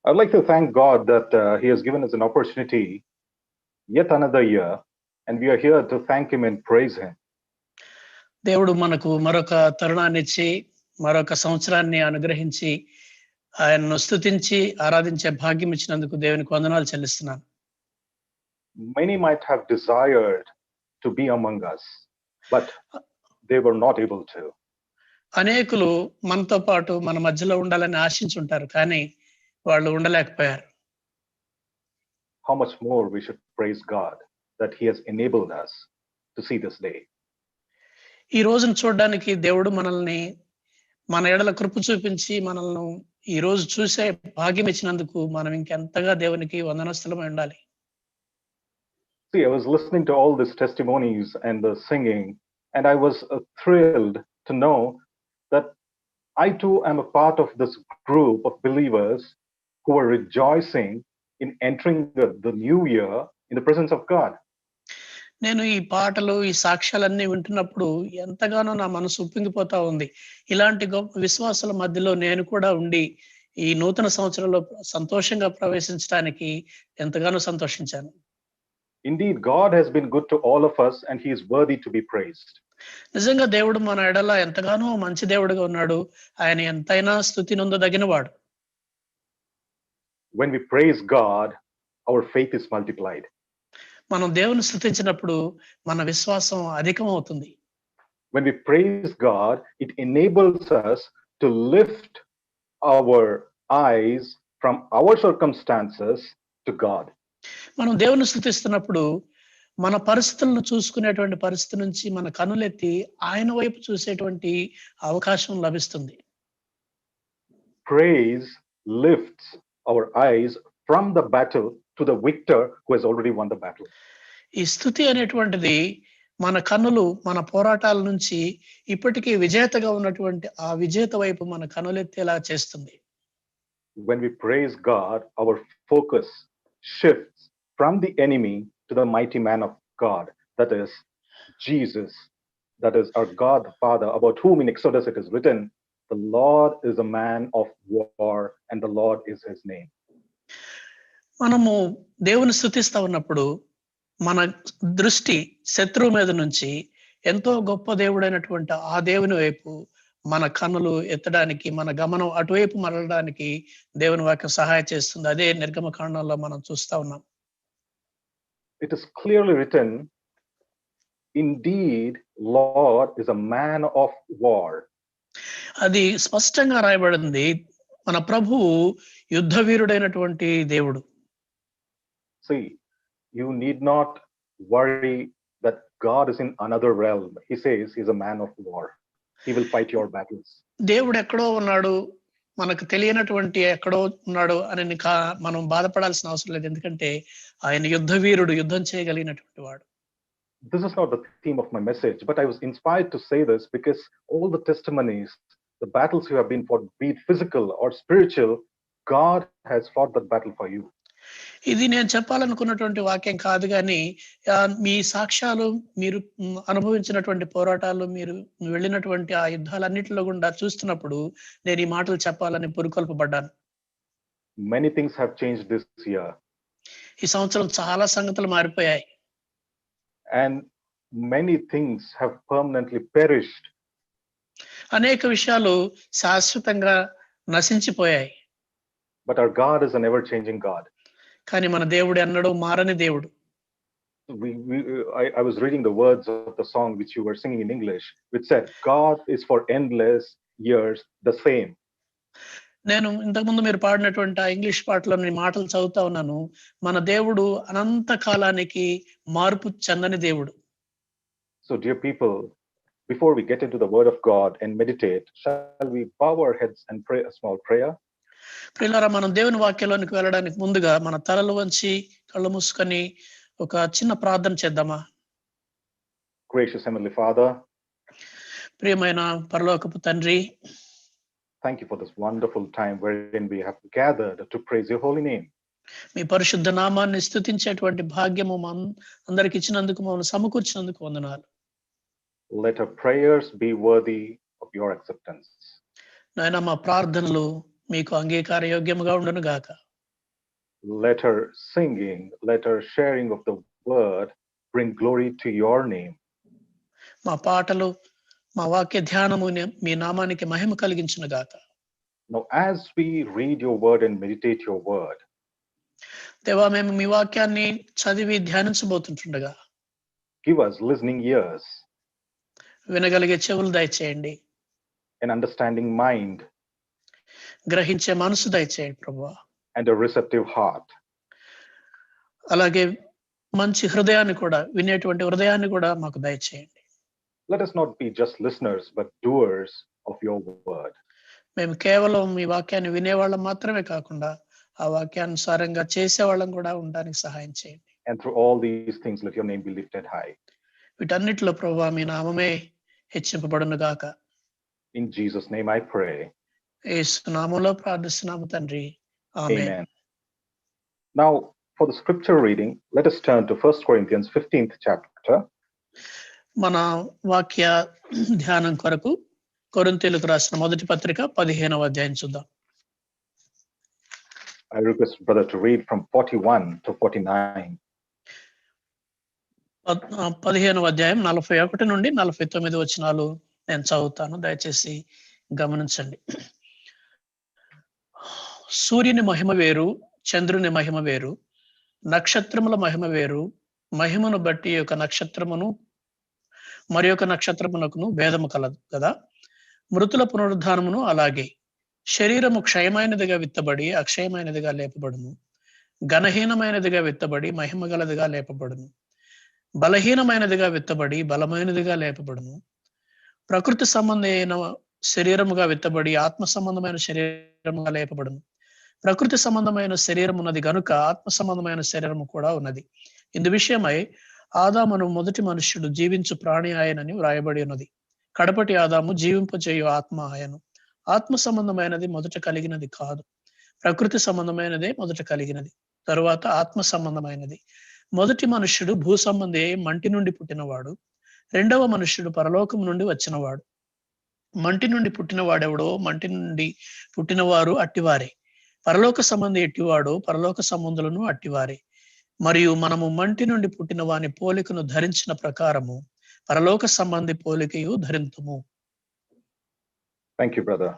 I'd like to thank God that He has given us an opportunity, yet another year, and we are here to thank Him and praise Him. దేవుడు మనకు మరొక తరుణాన్ని ఇచ్చి మరొక సంవత్సరాన్ని అనుగ్రహించి ఆయనను స్తుతించి ఆరాధించే భాగ్యం ఇచ్చినందుకు దేవునికి వందనాలు చెల్లిస్తున్నాను. Many might have desired to be among us, but they were not able to. అనేకులు మనతో పాటు మన మధ్యలో ఉండాలని ఆశించుంటారు, కానీ వాళ్ళు ఉండలేకపోయారు. How much more we should praise God that He has enabled us to see this day. ఈ రోజును చూడడానికి దేవుడు మనల్ని మన ఎడల కృప చూపించి మనల్ని ఈ రోజు చూసే భాగ్యం ఇచ్చినందుకు మనం ఇంకెంతగా దేవునికి వందనస్తులమై ఉండాలి. See, I was listening to all these testimonies and the singing, and I was thrilled to know that I too am a part of this group of believers who are rejoicing in entering the new year in the presence of God. నేను ఈ పాటలు ఈ సాక్ష్యాలన్నీ వింటున్నప్పుడు ఎంతగానో నా మనసు ఉప్పొంగిపోతా ఉంది. ఇలాంటి గొప్ప విశ్వాసాల మధ్యలో నేను కూడా ఉండి ఈ నూతన సంవత్సరంలో సంతోషంగా ప్రవేశించడానికి ఎంతగానో సంతోషించాను. Indeed, God has been good to all of us and He is worthy to be praised. నిజంగా దేవుడు మన ఎడల ఎంతగానో మంచి దేవుడిగా ఉన్నాడు. ఆయన ఎంతైనా స్తుతి నొందదగినవాడు. When we praise God, our faith is multiplied. మనం దేవుని స్తుతించినప్పుడు మన విశ్వాసం అధికం అవుతుంది. When we praise God, it enables us to lift our eyes from our circumstances to God. మనం దేవుని స్తుతిస్తున్నప్పుడు మన పరిస్థితులను చూసుకునేటువంటి పరిస్థితి నుంచి మన కనులెత్తి ఆయన వైపు చూసేటువంటి అవకాశం లభిస్తుంది. Praise lifts our eyes from the battle to the victor who has already won the battle. ఈ స్తుతి అనేటువంటిది మన కన్నులు మన పోరాటాల నుంచి ఇప్పటికీ విజేతగా ఉన్నటువంటి ఆ విజేత వైపు మన కనులెత్తేలా చేస్తుంది. When we praise God, our focus shifts from the enemy to the mighty man of God, that is Jesus, that is our God the Father, about whom in Exodus it is written, the Lord is a man of war and the Lord is his name. మనము దేవుని స్తుతిస్తా ఉన్నప్పుడు మన దృష్టి శత్రువు మీద నుంచి ఎంతో గొప్ప దేవుడైనటువంటి ఆ దేవుని వైపు మన కన్నులు ఎత్తడానికి, మన గమనం అటువైపు మరలడానికి దేవుని వాక్యం సహాయం చేస్తుంది. అదే నిర్గమకాండంలో మనం చూస్తా ఉన్నాం. It is clearly written, indeed, Lord is a man of war. అది స్పష్టంగా రాయబడింది. మన ప్రభువు యుద్ధ వీరుడైనటువంటి దేవుడు. See, you need not worry that God is in another realm. He says he's a man of war. He will fight your battles. దేవుడు ఎక్కడో ఉన్నాడు, మనకు తెలియనటువంటి ఎక్కడో ఉన్నాడు అని మనం బాధపడాల్సిన అవసరం లేదు. ఎందుకంటే ఆయన యుద్ధ వీరుడు, యుద్ధం చేయగలిగినటువంటి వాడు. This is not the theme of my message, but I was inspired to say this because all the testimonies, the battles you have been fought, be it physical or spiritual, God has fought that battle for you. ఇది నేను చెప్పాలనుకున్నటువంటి వాక్యం కాదు, కానీ మీ సాక్ష్యాలు, మీరు అనుభవించినటువంటి పోరాటాలు, మీరు వెళ్ళినటువంటి ఆ యుద్ధాలన్నింటిలో గుండా చూస్తున్నప్పుడు నేను ఈ మాటలు చెప్పాలని పురుకొల్పబడ్డాను. Many things have changed this year. ఈ సంవత్సరం చాలా సంగతులు మారిపోయాయి. And many things have permanently perished. అనేక విషయాలు శాశ్వతంగా నశించిపోయాయి. But our God is an ever-changing God. కానీ మన దేవుడు ఎన్నడూ మారని దేవుడు. I was reading the words of the song which you were singing in English, which said, God is for endless years the same. నేను ఇంతకుముందు మీరు పాడినటువంటి ఆ ఇంగ్లీష్ పాటలో మాటలు చదువుతా ఉన్నాను. మన దేవుడు అనంత కాలానికి మార్పు చెందని దేవుడు. So dear people, before we get into the word of God and meditate, shall we bow our heads and pray a small prayer? ప్రియులారా, మనం దేవుని వాక్యంలోనికి వెళ్ళడానికి ముందుగా మన తలలు వంచి కళ్ళు మూసుకొని ఒక చిన్న ప్రార్థన చేద్దామా? Gracious Heavenly Father, ప్రియమైన పరలోకపు తండ్రి, thank you for this wonderful time wherein we have gathered to praise your holy name. మీ పరిశుద్ధ నామాన్ని స్తుతించేటువంటి భాగ్యము అందరికి ఇచ్చినందుకు, మమ్మల్ని సమకూర్చినందుకు వందనాలు. Let our prayers be worthy of your acceptance. నాయనా, మా ప్రార్థనలు మీకు అంగీకార యోగ్యముగా ఉండును గాక. let her singing, let her sharing of the word bring glory to your name. మా పాటలు మా వాక్య ధ్యానము మీ నామానికి మహిమ కలిగించును గాక. Now, as we read your word and meditate your word, దేవా, మేము మీ వాక్యాన్ని చదివి ధ్యానించబోతుంటుండగా give us listening ears, వినగలిగే చెవులు దయచేయండి, an understanding mind, గ్రహించే మనసు దయచేయండి ప్రభువా. and a receptive heart. అలాగే మంచి హృదయాన్ని కూడా, వినేటువంటి హృదయాన్ని కూడా మాకు దయచేయండి. Let us not be just listeners, but doers of your word. మేము కేవలం మీ వాక్యాన్ని వినేవాళ్ళం మాత్రమే కాకుండా ఆ వాక్యానుసారంగా చేసేవాళ్ళం కూడా ఉండడానికి సహాయం చేయండి. And through all these things, let your name be lifted high. వీటన్నిటిలో ప్రభువా మీ నామమే హెచ్చింపబడును గాక. In Jesus' name I pray. యేసు నామములో ప్రార్థిస్తున్నాము తండ్రి. ఆమేన్. Amen. Now, for the scripture reading, let us turn to 1 Corinthians 15th chapter. మన వాక్య ధ్యానం కొరకు కొరింథీయులకు రాసిన మొదటి పత్రిక 15వ అధ్యాయం చూద్దాం. I request brother to read from 41 to 49. 15వ అధ్యాయం 41 నుండి 49 వచనాలు నేను చదువుతాను, దయచేసి గమనించండి. సూర్యుని మహిమ వేరు, చంద్రుని మహిమ వేరు, నక్షత్రముల మహిమ వేరు. మహిమను బట్టి ఒక నక్షత్రమును మరి ఒక నక్షత్రమునకును భేదము కలదు కదా. మృతుల పునరుద్ధానమును అలాగే. శరీరము క్షయమైనదిగా విత్తబడి అక్షయమైనదిగా లేపబడును, ఘనహీనమైనదిగా విత్తబడి మహిమ గలదిగా లేపబడును, బలహీనమైనదిగా విత్తబడి బలమైనదిగా లేపబడును. ప్రకృతి సంబంధమైన శరీరముగా విత్తబడి ఆత్మ సంబంధమైన శరీరముగా లేపబడును. ప్రకృతి సంబంధమైన శరీరం ఉన్నది గనుక ఆత్మ సంబంధమైన శరీరము కూడా ఉన్నది. ఇందు విషయమై ఆదామును మొదటి మనుష్యుడు జీవించు ప్రాణి ఆయనని వ్రాయబడి ఉన్నది. కడపటి ఆదాము జీవింపజేయు ఆత్మ ఆయను. ఆత్మ సంబంధమైనది మొదట కలిగినది కాదు, ప్రకృతి సంబంధమైనదే మొదట కలిగినది, తరువాత ఆత్మ సంబంధమైనది. మొదటి మనుష్యుడు భూ సంబంధి మంటి నుండి పుట్టినవాడు, రెండవ మనుష్యుడు పరలోకం నుండి వచ్చినవాడు. మంటి నుండి పుట్టినవాడెవడో మంటి నుండి పుట్టినవారు అట్టివారే, పరలోక సంబంధి ఎట్టివాడో పరలోక సంబంధులను అట్టివారే. మరియు మనము మంటి నుండి పుట్టిన వాని పోలికను ధరించిన ప్రకారము పరలోక సంబంధి పోలికయు ధరింతుము. Thank you, brother.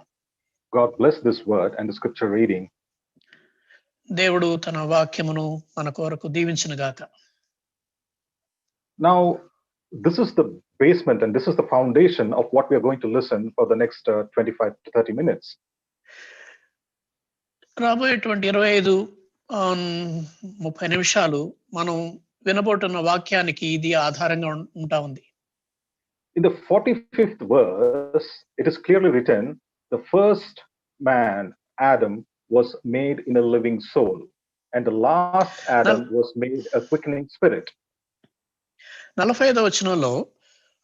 God bless this word and the scripture reading. దేవుడు తన వాక్యమును మన కొరకు దీవించును గాక. Now, this is the basement and this is the foundation of what we are going to listen for the next 25 to 30 minutes. రాబోయేటువంటి 25-30 నిమిషాలు మనం వినబోతున్న వాక్యానికి ఇది ఆధారంగా ఉంటా ఉంది. In the 45th verse, it is clearly written, the first man, Adam, was made in a living soul, and the last Adam was made a quickening spirit. 45వ వచనంలో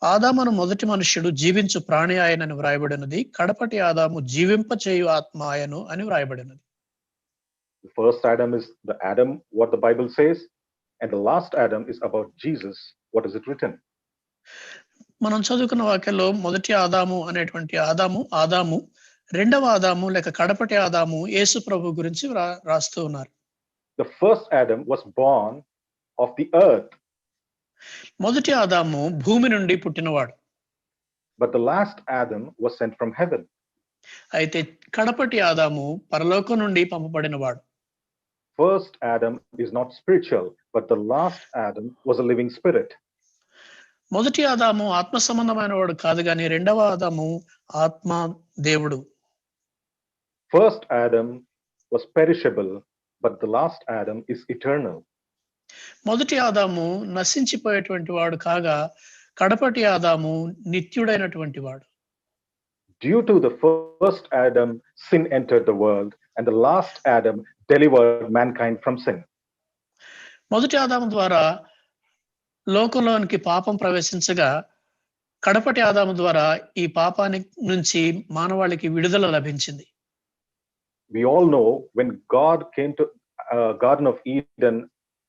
ఆదామును మొదటి మనుష్యుడు జీవించు ప్రాణి ఆయనని వ్రాయబడినది, కడపటి ఆదాము జీవింపచేయు ఆత్మ ఆయను అని వ్రాయబడినది. The first Adam is the Adam, what the Bible says, and the last Adam is about Jesus. What is it written? మనం చదువుకున్న వాక్యంలో మొదటి ఆదాము అనేటువంటి ఆదాము, రెండవ ఆదాము లేక కడపటి ఆదాము యేసు ప్రభు గురించి రాస్తూ ఉన్నారు. The first Adam was born of the earth. మొదటి ఆదాము భూమి నుండి పుట్టినవాడు. But the last Adam was sent from heaven. అయితే కడపటి ఆదాము పరలోకం నుండి పంపబడినవాడు. First Adam is not spiritual, but the last Adam was a living spirit. మొదటి ఆదాము ఆత్మ సంబంధమైన వాడు కాదు, కానీ రెండవ ఆదాము ఆత్మ దేవుడు. First Adam was perishable, but the last Adam is eternal. మొదటి ఆదాము నశించిపోయేటువంటి వాడు కాగా కడపటి ఆదాము నిత్యుడైనటువంటి వాడు. Due to the first Adam, sin entered the world, and the last Adam delivered mankind from sin. మొదటి ఆదాము ద్వారా లోకంలోనికి పాపం ప్రవేశించగా కడపటి ఆదాము ద్వారా ఈ పాపాని నుంచి మానవాళికి విడుదల లభించింది. We all know when God came to Garden of Eden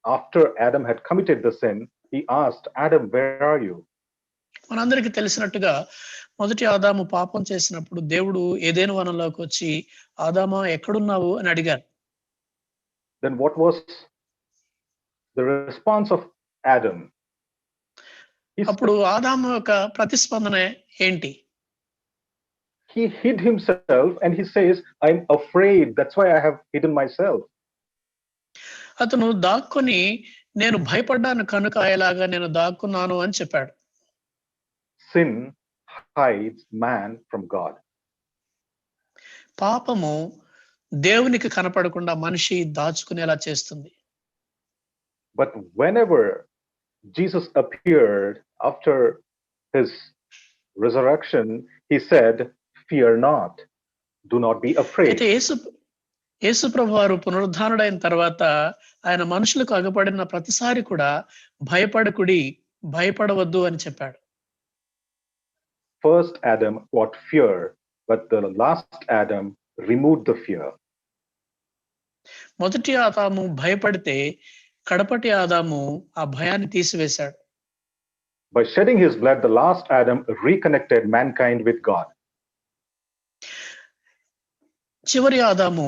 after Adam had committed the sin, he asked Adam, where are you? మనందరికీ తెలిసినట్టుగా మొదటి ఆదాము పాపం చేసినప్పుడు దేవుడు ఏదెను వనంలోకి వచ్చి ఆదామా ఎక్కడున్నావు అని అడిగారు. then what was the response of Adam? అప్పుడు ఆదాము యొక్క ప్రతిస్పందన ఏంటి? He hid himself and he says, I'm afraid. That's why I have hidden myself. అతను దాక్కుని నేను భయపడ్డాను కనుక ఇలాగా నేను దాక్కున్నాను అని చెప్పాడు. Sin hides man from God. పాపము దేవునికి కనపడకుండా మనిషి దాచుకునేలా చేస్తుంది. But whenever Jesus appeared after his resurrection, he said, fear not, do not be afraid. అయితే యేసు ప్రభువారు పునరుద్ధానుడైన తర్వాత ఆయన మనుషులకు అగపడిన ప్రతిసారి కూడా భయపడకుడి, భయపడవద్దు అని చెప్పాడు. First Adam got fear, but the last Adam removed the fear. మొదటి ఆదాము భయపడితే కడపటి ఆదాము ఆ భయాన్ని తీసివేశాడు. By shedding his blood, the last Adam reconnected mankind with God. చివరి ఆదాము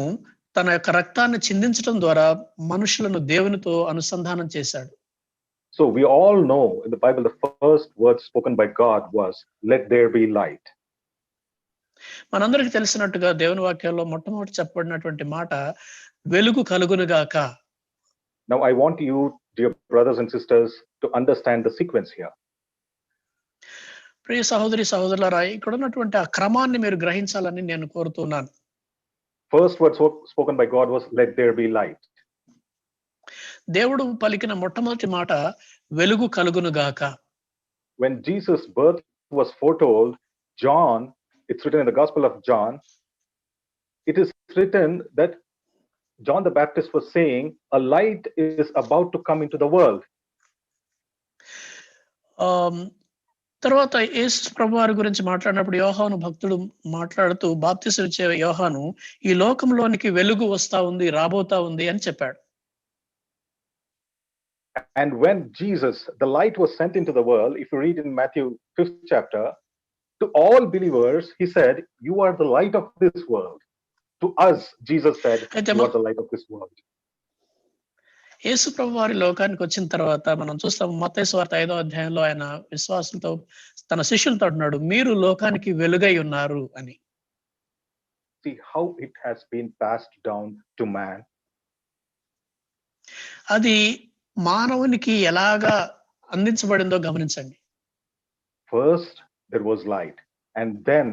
తన యొక్క రక్తాన్ని చిందించడం ద్వారా మనుషులను దేవునితో అనుసంధానం చేశాడు. So we all know in the Bible, the first word spoken by God was, let there be light. మనందరికి తెలిసినట్టుగా దేవుని వాక్యంలో మొట్టమొదటి చెప్పబడినటువంటి మాట వెలుగు కలుగునుగాక. Now I want you, dear brothers and sisters, to understand the sequence here. ప్రియ సహోదరి సహోదరులారా, ఇక్కడ ఉన్నటువంటి ఆ క్రమాన్ని మీరు గ్రహించాలని నేను కోరుతున్నాను. First word spoken by God was, let there be light. దేవుడు పలికిన మొట్టమొదటి మాట వెలుగు కలుగునుగాక. When Jesus' birth was foretold, John, it's written in the Gospel of John, it is written that John the Baptist was saying, a light is about to come into the world. తర్వాత యేసు ప్రభువారి గురించి మాట్లాడినప్పుడు యోహాను భక్తుడు మాట్లాడుతూ బాప్తిసం ఇచ్చే యోహాను ఈ లోకంలోనికి వెలుగు వస్తా ఉంది, రాబోతా ఉంది అని చెప్పాడు. And when Jesus, the light, was sent into the world, if you read in Matthew 5th chapter, to all believers, he said, you are the light of this world. To us, Jesus said, you are the light of this world. యేసు ప్రభువారి లోకానికి వచ్చిన తర్వాత మనం చూస్తాం మత్తయి సువార్త 5వ అధ్యాయంలో ఆయన విశ్వాసులతో తన శిష్యులతో అంటున్నాడు, మీరు లోకానికి వెలుగై ఉన్నారు అని. See how it has been passed down to man. అది మానవునికి ఎలాగా అందించబడిందో గమనించండి. First there was light, and then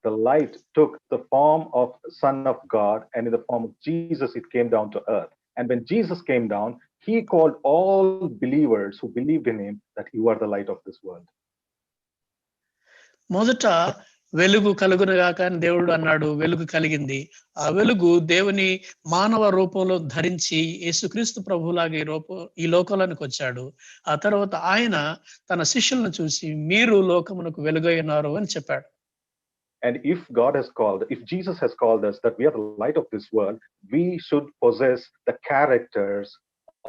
the light took the form of Son of God, and in the form of Jesus it came down to earth. And when Jesus came down, he called all believers who believed in him that you are the light of this world. మొదట వెలుగు కలుగునుగాక అని దేవుడు అన్నాడు, వెలుగు కలిగింది. ఆ వెలుగు దేవుని మానవ రూపంలో ధరించి యేసుక్రీస్తు ప్రభువులాగా ఈ లోకంలోనికి వచ్చాడు. ఆ తర్వాత ఆయన తన శిష్యులను చూసి మీరు లోకమునకు వెలుగై ఉన్నారు అని చెప్పాడు. And if Jesus has called us that we are the light of this world, we should possess the characters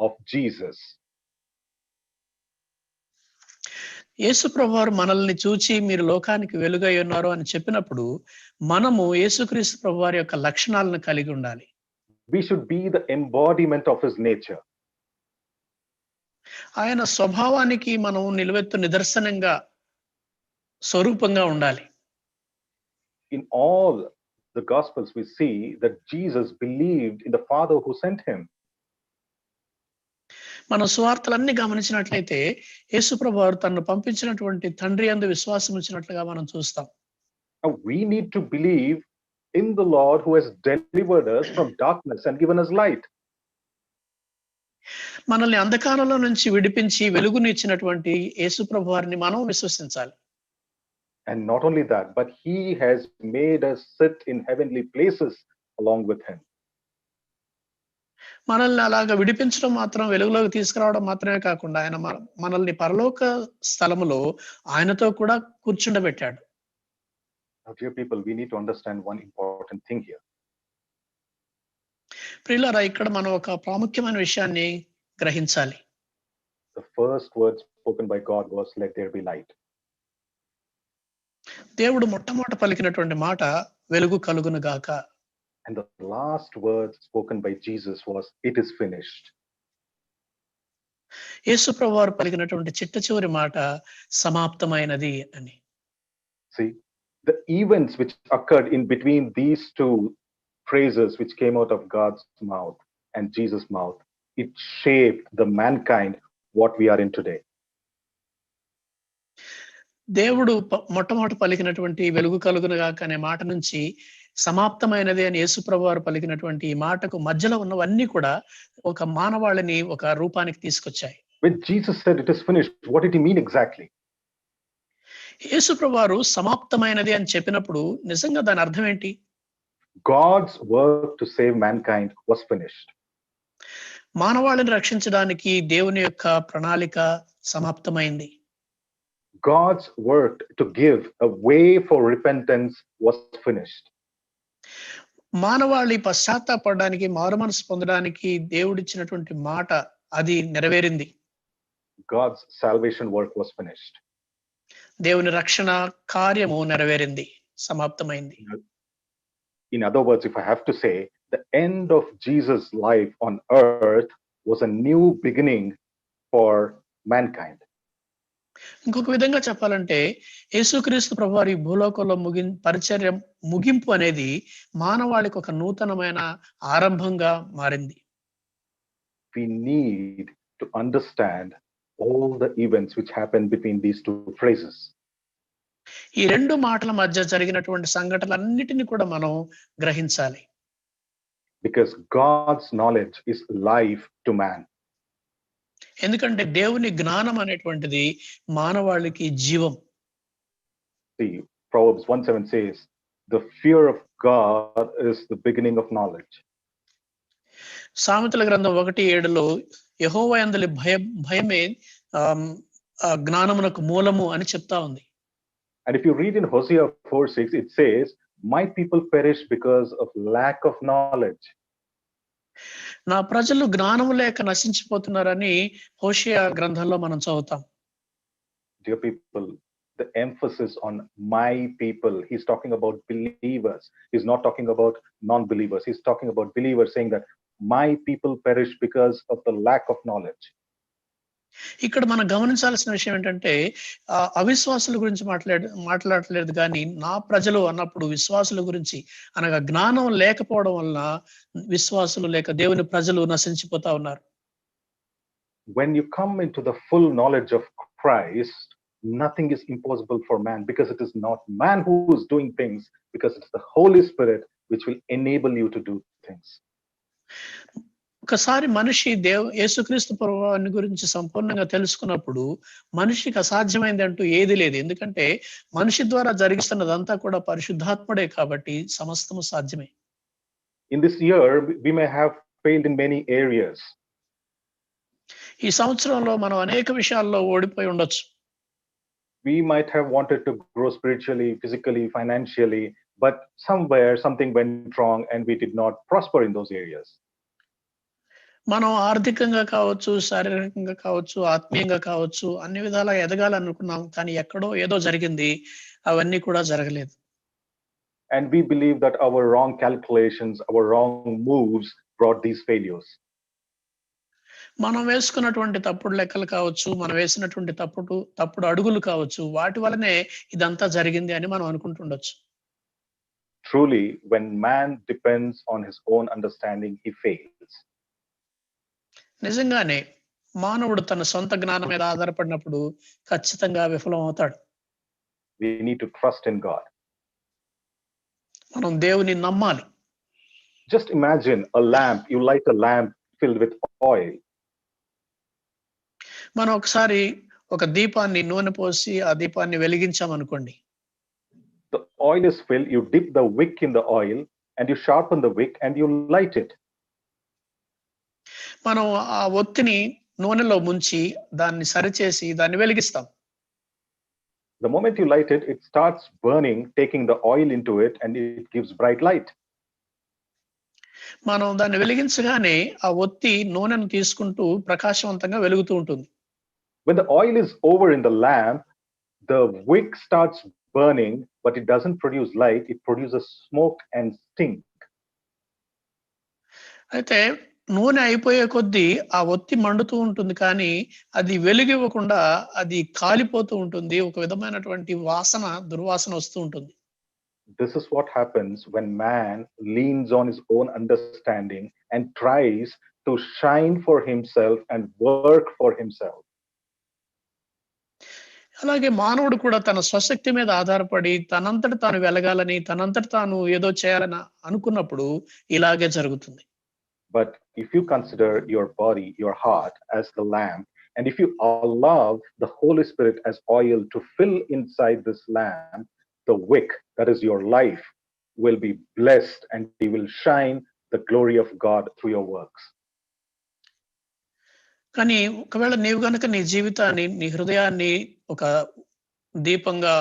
of Jesus. యేసు ప్రభువారు మనల్ని చూచి మీరు లోకానికి వెలుగై ఉన్నారు అని చెప్పినప్పుడు మనము యేసుక్రీస్తు ప్రభువారి యొక్క లక్షణాలను కలిగి ఉండాలి. We should be the embodiment of his nature. ఆయన స్వభావానికి మనం నిలువెత్తు నిదర్శనంగా స్వరూపంగా ఉండాలి. In all the Gospels, we see that Jesus believed in the Father who sent him. మన సువార్తలన్నీ గమనించినట్లయితే యేసు ప్రభువారు తనను పంపించినటువంటి తండ్రి యందు విశ్వాసం ఉంచినట్లుగా మనం చూస్తాం. Now we need to believe in the Lord who has delivered us from darkness and given us light. మనల్ని అంధకారంలో నుంచి విడిపించి వెలుగుని ఇచ్చినటువంటి యేసు ప్రభువారిని మనం విశ్వసించాలి. And not only that, but he has made us sit in heavenly places along with him. మనల్ని అలాగా విడిపించడం మాత్రం, వెలుగులోకి తీసుకురావడం మాత్రమే కాకుండా ఆయన మనల్ని పరలోక స్థలములో ఆయనతో కూడా కూర్చుండబెట్టాడు. Now, dear people, we need to understand one important thing here. ప్రియులారా, ఇక్కడ మనం ఒక ప్రాముఖ్యమైన విషయాన్ని గ్రహించాలి. The first word spoken by God was, let there be light. దేవుడు మొట్టమొదట పలికినటువంటి మాట వెలుగు కలుగును గాక. And the last word spoken by Jesus was, "It is finished." యేసుప్రభు వారు పలికినటువంటి చిట్ట చివరి మాట సమాప్తమైనది అని. See, the events which occurred in between these two phrases which came out of God's mouth and Jesus' mouth, it shaped the mankind what we are in today. దేవుడు మొట్టమొదట పలికినటువంటి వెలుగు కలుగునుగాక అనే మాట నుంచి సమాప్తమైనది అని యేసుప్రభు వారు పలికినటువంటి ఈ మాటకు మధ్యలో ఉన్నవన్నీ కూడా ఒక మానవాళిని ఒక రూపానికి తీసుకొచ్చాయి. When Jesus said it is finished, what did he mean exactly? యేసుప్రభు వారు సమాప్తమైనది అని చెప్పినప్పుడు నిజంగా దాని అర్థం ఏంటి? God's work to save mankind was finished. మానవాళిని రక్షించడానికి దేవుని యొక్క ప్రణాళిక సమాప్తమైంది. God's work to give a way for repentance was finished. మానవాళి పశ్చాత్తాపడడానికి మారుమనసు పొందడానికి దేవుడిచ్చినటువంటి మాట అది నెరవేరింది. God's salvation work was finished. దేవుని రక్షణ కార్యము నెరవేరింది, సమాప్తమైంది. In other words, if I have to say, the end of Jesus' life on earth was a new beginning for mankind. ఇంకొక విధంగా చెప్పాలంటే యేసుక్రీస్తు ప్రభువారి భూలోకంలో పరిచర్య ముగింపు అనేది మానవాళికి ఒక నూతనమైన ఆరంభంగా మారింది. We need to understand all the events which happened between these two phrases. ఈ రెండు మాటల మధ్య జరిగినటువంటి సంఘటనలన్నిటిని కూడా మనం గ్రహించాలి. Because God's knowledge is life to man. ఎందుకంటే దేవుని జ్ఞానం అనేటువంటిది మానవాళికి జీవం. See, Proverbs 1:7 says, "The fear of God is the beginning of knowledge." సామెతల గ్రంథం 1:7లో యెహోవా యందలి భయమే జ్ఞానమునకు మూలము అని చెప్తా ఉంది. And if you read in Hosea 4:6, it says, "My people perish because of lack of knowledge." నా ప్రజలు జ్ఞానము లేక నశించిపోతున్నారని హోషేయ గ్రంథంలో మనం చదువుతాం. Dear people, the emphasis on my people, he's talking about believers. He's not talking about non-believers. He's talking about believers, saying that my people perish because of the lack of knowledge. ఇక్కడ మనం గమనించాల్సిన విషయం ఏంటంటే అవిశ్వాసుల గురించి మాట్లాడట్లేదు కానీ నా ప్రజలు అన్నప్పుడు విశ్వాసుల గురించి అనగా జ్ఞానం లేకపోవడం వలన విశ్వాసులు లేక దేవుని ప్రజలు నశించిపోతా ఉన్నారు. When you come into the full knowledge of Christ, nothing is impossible for man, because it is not man who is doing things, because it's the Holy Spirit which will enable you to do things. ఒకసారి మనిషి యేసుక్రీస్తు ప్రభువుని గురించి సంపూర్ణంగా తెలుసుకున్నప్పుడు మనిషికి అసాధ్యమైంది అంటూ ఏది లేదు. ఎందుకంటే మనిషి ద్వారా జరిగిస్తున్నదంతా కూడా పరిశుద్ధాత్ముడే కాబట్టి సమస్తము సాధ్యమే. In this year, we may have failed in many areas. ఈ సంవత్సరంలో మనం అనేక విషయాల్లో ఓడిపోయి ఉండొచ్చు. We might have wanted to grow spiritually, physically, financially, but somewhere something went wrong and we did not prosper in those areas. మనం ఆర్థికంగా కావచ్చు, శారీరకంగా కావచ్చు, ఆత్మీయంగా కావచ్చు, అన్ని విధాలా ఎదగాలనుకున్నాం కానీ ఎక్కడో ఏదో జరిగింది, అవన్నీ కూడా జరగలేదు. And we believe that our wrong calculations, our wrong moves brought these failures. మనం వేసుకున్నటువంటి తప్పుడు లెక్కలు కావచ్చు, మనం వేసినటువంటి తప్పుడు అడుగులు కావచ్చు, వాటి వల్లనే ఇదంతా జరిగింది అని మనం అనుకుంటుండొచ్చు. Truly, when man depends on his own understanding, he fails. నిజంగానే మానవుడు తన సొంత జ్ఞానం మీద ఆధారపడినప్పుడు ఖచ్చితంగా విఫలం అవుతాడు. We need to trust in God. మనం దేవుని నమ్మాలి. Just imagine a lamp, you light a lamp filled with oil. మనం ఒకసారి ఒక దీపాన్ని నూనె పోసి ఆ దీపాన్ని వెలిగించామనుకోండి. The oil is filled, you dip the wick in the oil and you sharpen the wick and you light it. మనం ఆ ఒత్తిని నూనెలో ముంచి దాన్ని సరిచేసి దాన్ని వెలిగిస్తాం. The moment you light it, it starts burning, taking the oil into it, and it gives bright light. మనం దాన్ని వెలిగించగానే ఆ ఒత్తి నూనెను తీసుకుంటూ ప్రకాశవంతంగా వెలుగుతూ ఉంటుంది. When the oil is over in the lamp, the wick starts burning, but it doesn't produce light, it produces smoke and stink. అయితే నూనె అయిపోయే కొద్దీ ఆ ఒత్తి మండుతూ ఉంటుంది కానీ, అది వెలుగివ్వకుండా అది కాలిపోతూ ఉంటుంది. ఒక విధమైనటువంటి వాసన, దుర్వాసన వస్తూ ఉంటుంది. This is what happens when man leans on his own understanding and tries to shine for himself and work for himself. అలాగే మానవుడు కూడా తన స్వశక్తి మీద ఆధారపడి తనంతట తాను వెలగాలని, తనంతట తాను ఏదో చేయాలని అనుకున్నప్పుడు ఇలాగే జరుగుతుంది. But if you consider your body, your heart as the lamp, and if you allow the Holy Spirit as oil to fill inside this lamp, the wick, that is your life, will be blessed and you will shine the glory of God through your works. కానీ ఒకవేళ నీవు గనుక నీ జీవితాన్ని, నీ హృదయాన్ని ఒక దీపంగా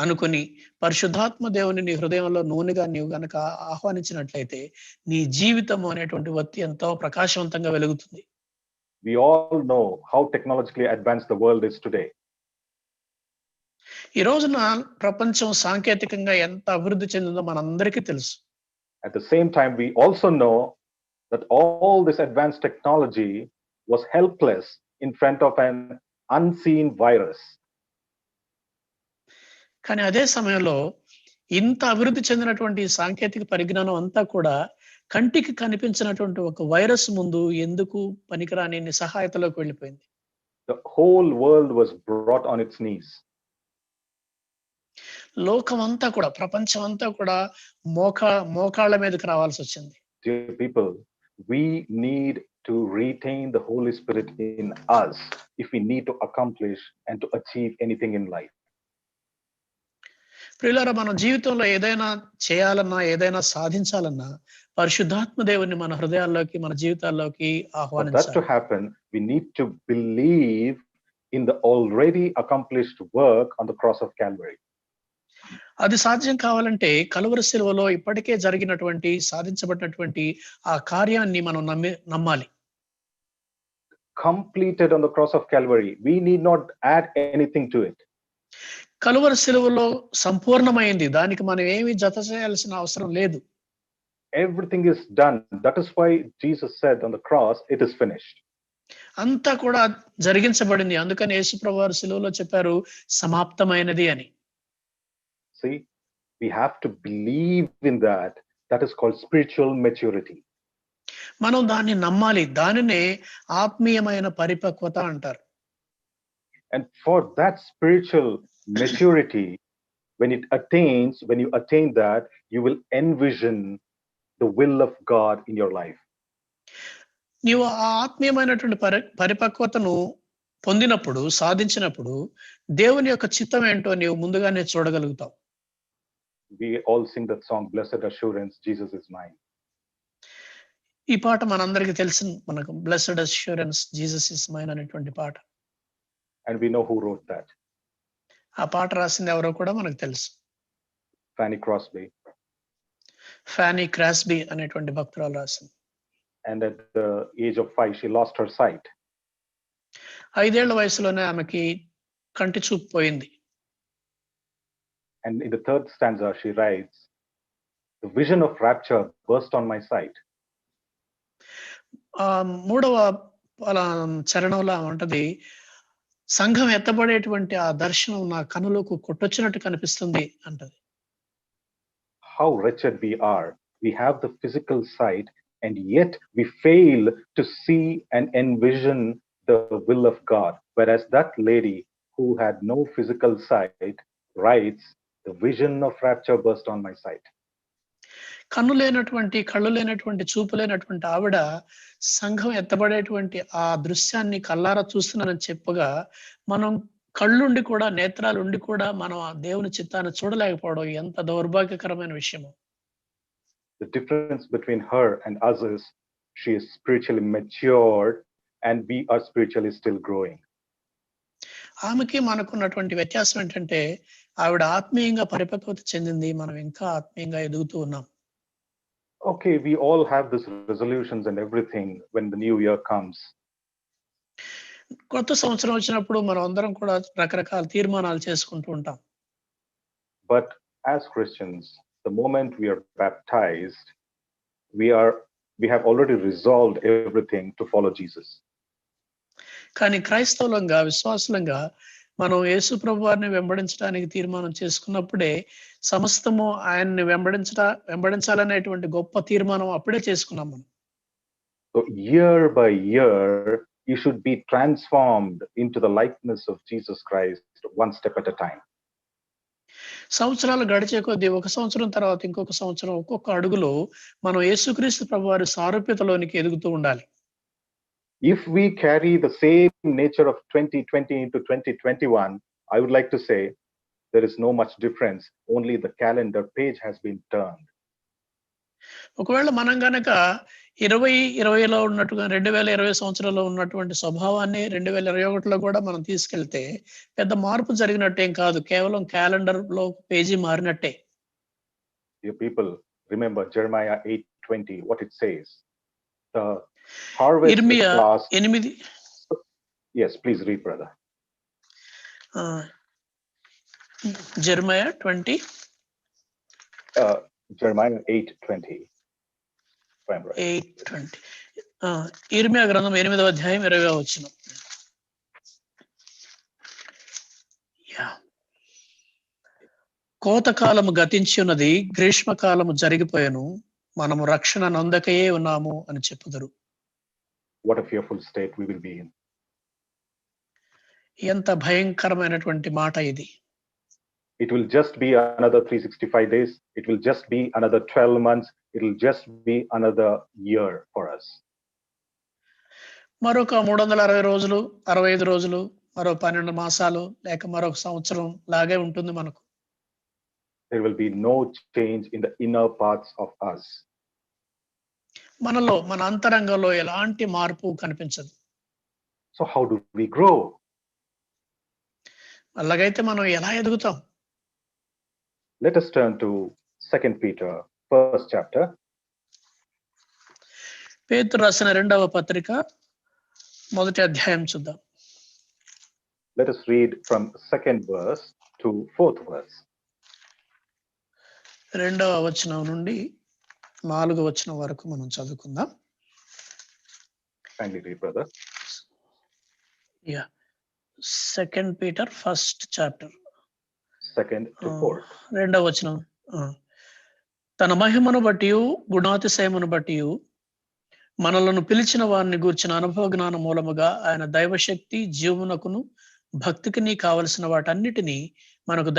అనుకుని, పరిశుద్ధాత్మ దేవుని నీ హృదయంలో నూనెగా నీవు గనక ఆహ్వానించినట్లయితే, నీ జీవితము అనేటువంటి వత్తి ఎంతో ప్రకాశవంతంగా వెలుగుతుంది. We all know how technologically advanced the world is today. ఈ రోజున ప్రపంచం సాంకేతికంగా ఎంత అభివృద్ధి చెందిందో మనందరికీ తెలుసు. At the same time, we also know that all this advanced technology was helpless in front of an unseen virus. కానీ అదే సమయంలో ఇంత అభివృద్ధి చెందినటువంటి ఈ సాంకేతిక పరిజ్ఞానం అంతా కూడా కంటికి కనిపించినటువంటి ఒక వైరస్ ముందు ఎందుకు పనికిరాని నిస్సహాయతలోకి వెళ్ళిపోయింది. The whole world was brought on its knees. లోకమంతా కూడా, ప్రపంచం అంతా కూడా మోకాళ్ళ మీదకి రావాల్సి వచ్చింది. Dear people, we need to retain the Holy Spirit in us if we need to accomplish and to achieve anything in life. ప్రియులారా, మన జీవితంలో ఏదైనా చేయాలన్నా, ఏదైనా సాధించాలన్నా పరిశుద్ధాత్మ దేవుని మన హృదయాల్లోకి, మన జీవితాల్లోకి For that to ఆహ్వానించాలి. happen, we need to believe in the already accomplished work on the cross of Calvary. అది సాధ్యం కావాలంటే కలువరి శిలువలో ఇప్పటికే జరిగినటువంటి, సాధించబడినటువంటి ఆ కార్యాన్ని మనం నమ్మాలి. Completed on the cross of Calvary. We need not add anything to it. Calvary శిలువలో సంపూర్ణమైంది. దానికి మనం ఏమి జత చేయాల్సిన అవసరం లేదు. Everything is done. That is why Jesus said on the cross, it is finished. అంతా కూడా జరిగించబడింది. అందుకని యేసుప్రభువారు శిలువలో చెప్పారు సమాప్తమైనది అని. See, we have to believe in that. That is called spiritual maturity. మనం దాన్ని నమ్మాలి. దానినే ఆత్మీయమైన పరిపక్వత అంటారు. And for that spiritual maturity, when you attain that, you will envision the will of God in your life. నీవు ఆ ఆత్మీయమైనటువంటి పరిపక్వతను పొందినప్పుడు, సాధించినప్పుడు దేవుని యొక్క చిత్తం ఏంటో నీవు ముందుగానే చూడగలుగుతావు. We all sing that song, Blessed Assurance, Jesus is mine. ఈ పాట మనందరికీ తెలిసిన, మనకు blessed assurance Jesus is mine అనేటువంటి పాట. And we know who wrote that. ఆ పాట రాసింది ఎవరో కూడా మనకు తెలుసు. Fanny Crosby. ఫానీ క్రాస్బీ అనేటువంటి భక్తురాలు రాసింది. And at the age of 5, she lost her sight. 5 ఏళ్ల వయసులోనే ఆమెకి కంటి చూపు పోయింది. And in the third stanza, she writes, the vision of rapture burst on my sight. మూడవ చరణంలో ఉంటది, సంఘం ఎత్తబడేటువంటి ఆ దర్శనం నా కనులకు కొట్టొచ్చినట్టు కనిపిస్తుంది అంటది. How wretched we are. We have the physical sight and yet we fail to see and envision the will of God. Whereas that lady who had no physical sight writes, the vision of rapture burst on my sight. కన్ను లేనటువంటి, కళ్ళు లేనటువంటి, చూపు లేనటువంటి ఆవిడ సంఘం ఎత్తబడేటువంటి ఆ దృశ్యాన్ని కళ్ళారా చూస్తున్నానని చెప్పగా, మనం కళ్ళుండి కూడా, నేత్రాలుండి కూడా మనం ఆ దేవుని చిత్తాన్ని చూడలేకపోవడం ఎంత దౌర్భాగ్యకరమైన విషయము. The difference between her and us is she is spiritually matured and we are spiritually still growing. ఆమెకి మనకున్నటువంటి వ్యత్యాసం ఏంటంటే, ఆవిడ ఆత్మీయంగా పరిపక్వత చెందింది, మనం ఇంకా ఆత్మీయంగా ఎదుగుతూ ఉన్నాం. Okay, we all have these resolutions and everything when the new year comes. కొత్త సంవత్సరం వచ్చినప్పుడు మనం అందరం కూడా రకరకాల తీర్మానాలు చేసుకుంటూ ఉంటాం. But as Christians, the moment we are baptized, we are we have already resolved everything to follow Jesus. కానీ క్రైస్తవులంగా విశ్వాసులంగా మనం యేసు ప్రభు వారిని వెంబడించడానికి తీర్మానం చేసుకున్నప్పుడే సమస్తము ఆయన్ని వెంబడించాలనేటువంటి గొప్ప తీర్మానం అప్పుడే చేసుకున్నాం మనం. So year by year, you should be transformed into the likeness of Jesus Christ one step at a time. సంవత్సరాలు గడిచే కొద్దీ ఒక సంవత్సరం తర్వాత ఇంకొక సంవత్సరం ఒక్కొక్క అడుగులో మనం యేసుక్రీస్తు ప్రభు వారి సారూప్యతలోనికి ఎదుగుతూ ఉండాలి. If we carry the same nature of 2020 into 2021, I would like to say there is no much difference. Only the calendar page has been turned. ఒకవేళ మనం గనక 2020లో ఉన్నట్టుగా 2020 సంవత్సరంలో ఉన్నటువంటి స్వభావాన్ని 2021లో కూడా మనం తీసుకెళ్తే పెద్ద మార్పు జరిగినట్టేం కాదు. కేవలం క్యాలెండర్ లో page మారినట్టే. Dear people, remember Jeremiah 8:20, what it says. The harvest ఇర్మియా is past. 8 Yes, please read, brother. జెర్మయా 20 Jeremiah 8:20. 8:20. ఇర్మియా గ్రంథం 8వ అధ్యాయం 20వ వచనం. కోతకాలము గతించి ఉన్నది, గ్రీష్మకాలము జరిగిపోయాను, మనము రక్షణ నొందకయే ఉన్నాము అని చెప్పుదురు. What a fearful state we will be in. ఎంత భయంకరమైనటువంటి మాట ఇది. It will just be another 365 days. It will just be another 12 months. It will just be another year for us. మరొక 360 రోజులు, 65 రోజులు, మరో 12 మాసాలు, లేక మరొక సంవత్సరం లాగే ఉంటుంది మనకు. There will be no change in the inner parts of us. మనలో, మన అంతరంగంలో ఎలాంటి మార్పు కనిపించదు. So how do we grow? అలాగైతే మనం ఎలా ఎదుగుతాం? Let us turn to 2 Peter, first chapter. పేతురు రాసిన 2వ పత్రిక 1వ అధ్యాయం చూద్దాం. Let us read from 2nd verse to 4th verse. 2వ వచనం నుండి 4వ వచనం వరకు మనం చదువుకుందాం. Kindly read, brother. Yeah. 2 Peter, 1st chapter. 2nd to 4th. 2వ వచనం. తన మహిమను బట్టి, గుణాతిశయమును బట్టి, మనలను పిలిచిన వారిని గూర్చిన అనుభవ జ్ఞాన మూలముగా ఆయన దైవశక్తి, జీవమునకును భక్తికిని కావలసిన వాటన్నిటినీ మనకు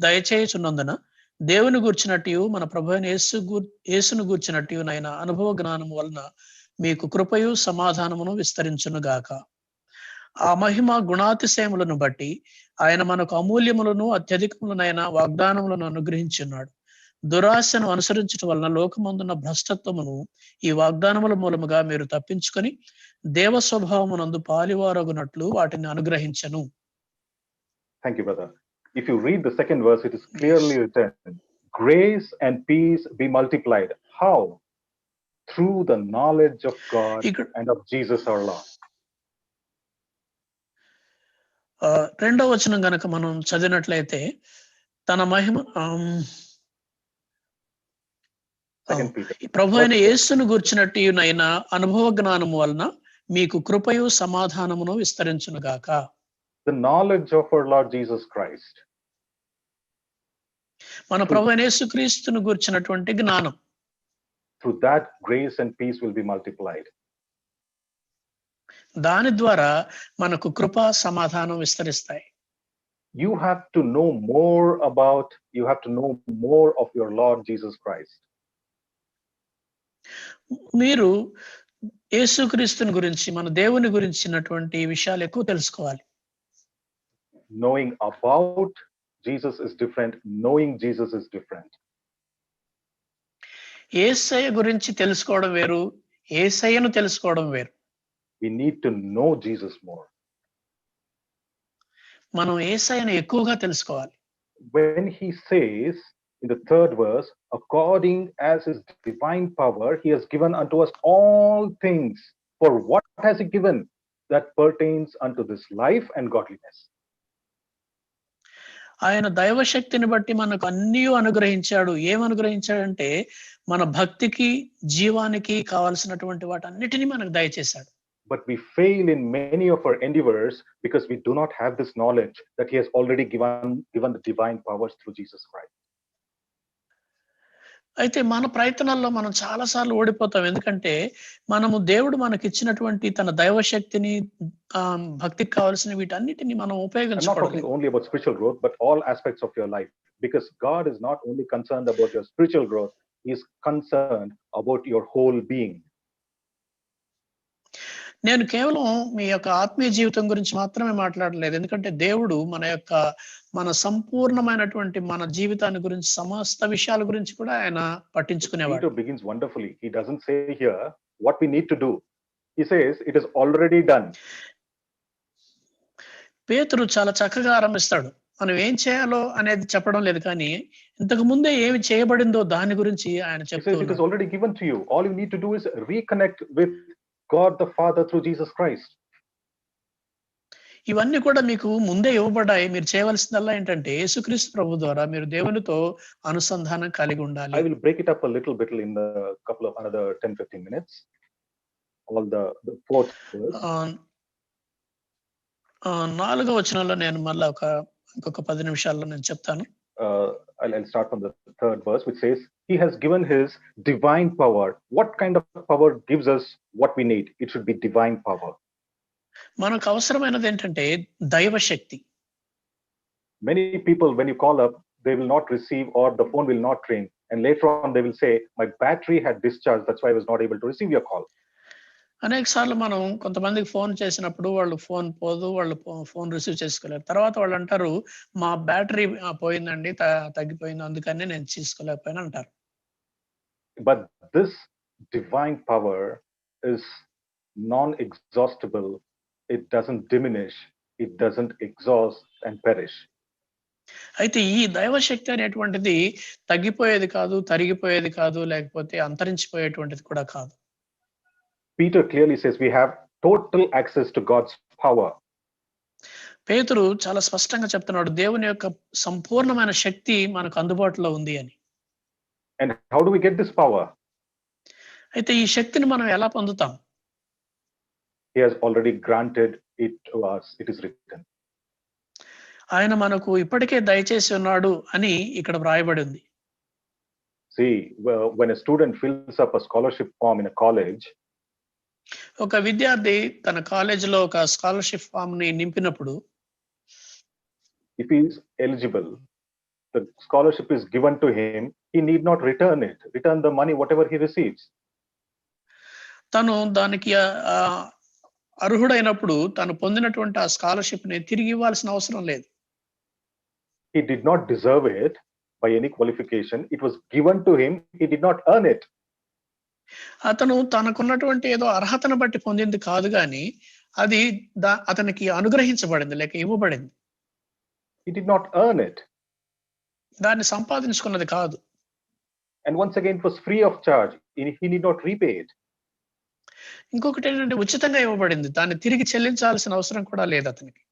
దయచేయుచున్నందున దేవుని గూర్చినట్టు, మన ప్రభువైన యేసును గూర్చినట్టు నాయన అనుభవ జ్ఞానము వలన మీకు కృపయు సమాధానమును విస్తరించును గాక. ఆ మహిమ గుణాతిశయములను బట్టి ఆయన మనకు అమూల్యములను అత్యధికములనైన వాగ్దానములను అనుగ్రహించున్నాడు. దురాశను అనుసరించడం వలన లోకమందున్న భ్రష్టత్వమును ఈ వాగ్దానముల మూలముగా మీరు తప్పించుకొని దేవ స్వభావమునందు పాలివారగునట్లు వాటిని అనుగ్రహించను. Thank you, brother. If you read the 2nd verse, it is clearly written, grace and peace be multiplied. How? Through the knowledge of God and of Jesus our Lord. 2వ వచనం గనక మనం చదివినట్లయితే తన మహిమ ప్రభు అయిన యేసును గూర్చినట్టు నైనా అనుభవ జ్ఞానము వలన మీకు కృపయు సమాధానమును విస్తరించును గాక. The knowledge of our Lord Jesus Christ. మన ప్రభు అయిన యేసుక్రీస్తును గూర్చినటువంటి జ్ఞానం. Through that, grace and peace will be multiplied. దాని ద్వారా మనకు కృప సమాధానం విస్తరిస్తాయి. You have to know more of your Lord Jesus Christ. మీరు యేసుక్రీస్తుని గురించి, మన దేవుని గురించినటువంటి విషయాలు ఎక్కువ తెలుసుకోవాలి. Knowing about Jesus is different. Knowing Jesus is different. యేసయ్య గురించి తెలుసుకోవడం వేరు, యేసయ్యను తెలుసుకోవడం వేరు. We need to know Jesus more. మనం యేసయ్యను ఎక్కువగా తెలుసుకోవాలి. When he says in the 3rd verse, according as his divine power, he has given unto us all things. For what has he given? That pertains unto this life and godliness. ఆయన దైవశక్తిని బట్టి మనకు అన్నీ అనుగ్రహించాడు. ఏం అనుగ్రహించాడంటే మన భక్తికి, జీవానికి కావాల్సినటువంటి వాటన్నిటిని మనకు దయచేశాడు. But we fail in many of our endeavors because we do not have this knowledge that He has already given the divine powers through Jesus Christ. అయితే మన ప్రయత్నాల్లో మనం చాలా సార్లు ఓడిపోతాం. ఎందుకంటే మనము దేవుడు మనకిచ్చినటువంటి తన దైవశక్తిని భక్తికి కావాల్సిన వీటన్నిటిని మనం I'm not ఉపయోగించుకోవడం talking లేదు. only about spiritual growth, but all aspects of your life. Because God is not only concerned about your spiritual growth, He is concerned about your whole being. నేను కేవలం మీ యొక్క ఆత్మీయ జీవితం గురించి మాత్రమే మాట్లాడలేదు. ఎందుకంటే దేవుడు మన సంపూర్ణమైనటువంటి మన జీవితాన్ని గురించి, సమస్త విషయాల గురించి కూడా ఆయన పట్టించుకునేవాడు. Peter begins wonderfully. He doesn't say here what we need to do. He says it is already done. పేతురు చాలా చక్కగా ఆరంభిస్తాడు. మనం ఏం చేయాలో అనేది చెప్పడం లేదు, కానీ ఇంతకు ముందే ఏమి చేయబడిందో దాని గురించి ఆయన He చెప్తూ says it is ఉన్నాడు. already given to you. All you need to do is reconnect with God the Father through Jesus Christ. ఇవన్నీ కూడా మీకు ముందే ఇవ్వబడ్డాయి. మీరు చేయవలసిందల్లా ఏంటంటే యేసుక్రీస్తు ప్రభు ద్వారా మీరు దేవునితో అనుసంధానం కలిగి I ఉండాలి. will break it up a little bit in the couple of another 10-15 minutes. All the fourth verse. నాలుగో వచనంలో నేను మళ్ళా ఇంకొక 10 నిమిషాల్లో నేను చెప్తాను. I'll start from the third verse, which says, He has given His divine power. What kind of power gives us what we need? It should be divine power. మనకు అవసరమైనది ఏంటంటే దైవశక్తి. Many people, when you call up, they will not receive or the phone will not ring. And later on, they will say, my battery had discharged. That's why I was not able to receive your call. అనేక సార్లు మనం కొంతమందికి phone చేసినప్పుడు వాళ్ళు phone పోదు, వాళ్ళు phone receive చేసుకోలేరు. తర్వాత వాళ్ళు అంటారు, మా బ్యాటరీ పోయిందండి, తగ్గిపోయింది, అందుకని నేను తీసుకోలేకపోయినా అంటారు. But this divine power is non-exhaustible. It doesn't diminish. It doesn't exhaust and perish. అయితే ఈ దైవశక్తి అనేటువంటిది తగ్గిపోయేది కాదు, తరిగిపోయేది కాదు, లేకపోతే అంతరించిపోయేటువంటిది కూడా కాదు. Peter clearly says we have total access to God's power. పేతురు చాలా స్పష్టంగా చెప్తున్నాడు, దేవుని యొక్క సంపూర్ణమైన శక్తి మనకు అందుబాటులో ఉంది అని. And how do we get this power? అయితే ఈ శక్తిని మనం ఎలా పొందుతాం? He has already granted it to us. It is written. ఆయన మనకు ఇప్పటికే దయచేసి ఉన్నాడు అని ఇక్కడ వ్రాయబడి ఉంది. See, when a student fills up a scholarship form in a college, ఒక విద్యార్థి తన కాలేజీలో ఒక స్కాలర్షిప్ ఫామ్ ని నింపినప్పుడు, if he is eligible, the scholarship is given to him. He need not return the money, whatever he receives. తను దానికి అర్హుడైనప్పుడు తను పొందినటువంటి ఆ స్కాలర్షిప్ ని తిరిగి ఇవ్వాల్సిన అవసరం లేదు. He did not deserve it by any qualification. It was given to him. He did not earn it. అతను తనకున్నటువంటి ఏదో అర్హతను బట్టి పొందింది కాదు, కానీ అది అతనికి అనుగ్రహించబడింది, లేక ఇవ్వబడింది. He did not earn it. దాన్ని సంపాదించుకున్నది కాదు. And once again, it was free of charge. He need not repay it. ఇంకొకటి ఏంటంటే ఉచితంగా ఇవ్వబడింది, దాన్ని తిరిగి చెల్లించాల్సిన అవసరం కూడా లేదు అతనికి.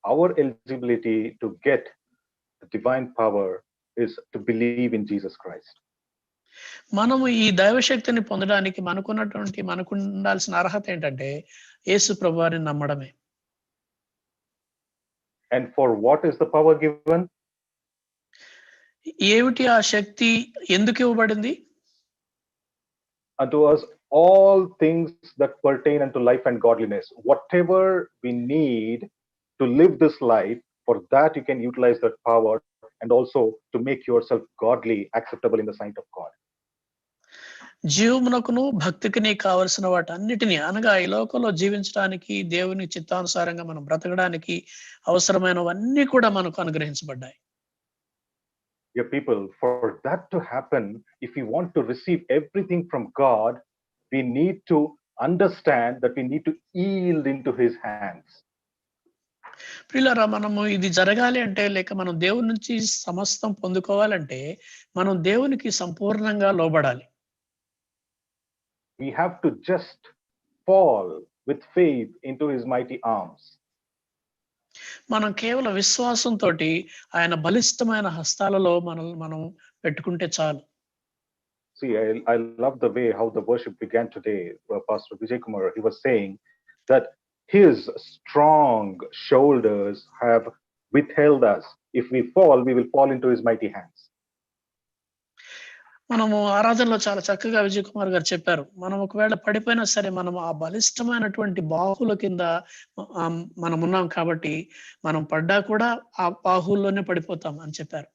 Our eligibility to get the divine power is to believe in Jesus Christ. మనము ఈ దైవశక్తిని పొందడానికి మనకు ఉండాల్సిన అర్హత ఏంటంటే యేసు ప్రభువారిని నమ్మడమే. And for what is the power given? ఏమిటి ఆ శక్తి, ఎందుకు ఇవ్వబడింది? Unto us all things that pertain unto life and godliness. Whatever we need to live this life, for that you can utilize that power, and also to make yourself godly, acceptable in the sight of God. జీవమునకును భక్తికి కావలసిన వాటన్నిటిని, అనగా ఈ లోకంలో జీవించడానికి, దేవుని చిత్తానుసారంగా మనం బ్రతకడానికి అవసరమైనవన్నీ కూడా మనకు అనుగ్రహించబడ్డాయి. Dear people, for that to happen, if we want to receive everything from God, we need to understand that we need to yield into His hands. ప్రియులారా, మనము ఇది జరగాలి అంటే, లేక మనం దేవుని నుంచి సమస్తం పొందుకోవాలంటే మనం దేవునికి సంపూర్ణంగా లోబడాలి. We have to just fall with faith into His mighty arms. మనం కేవలం విశ్వాసంతోటి ఆయన బలిష్టమైన హస్తాలలో మనం పెట్టుకుంటే చాలు. See, I love the way how the worship began today. Pastor Vijay Kumar, he was saying that his strong shoulders have withheld us. If we fall, we will fall into his mighty hands. మనము ఆరాధనలో చాలా చక్కగా విజయ్ కుమార్ గారు చెప్పారు. మనం ఒకవేళ పడిపోయినా సరే మనం ఆ బలిష్టమైనటువంటి బాహువుల కింద మనం ఉన్నాం కాబట్టి మనం పడ్డా కూడా ఆ బాహువుల్లోనే పడిపోతాం అని చెప్పారు.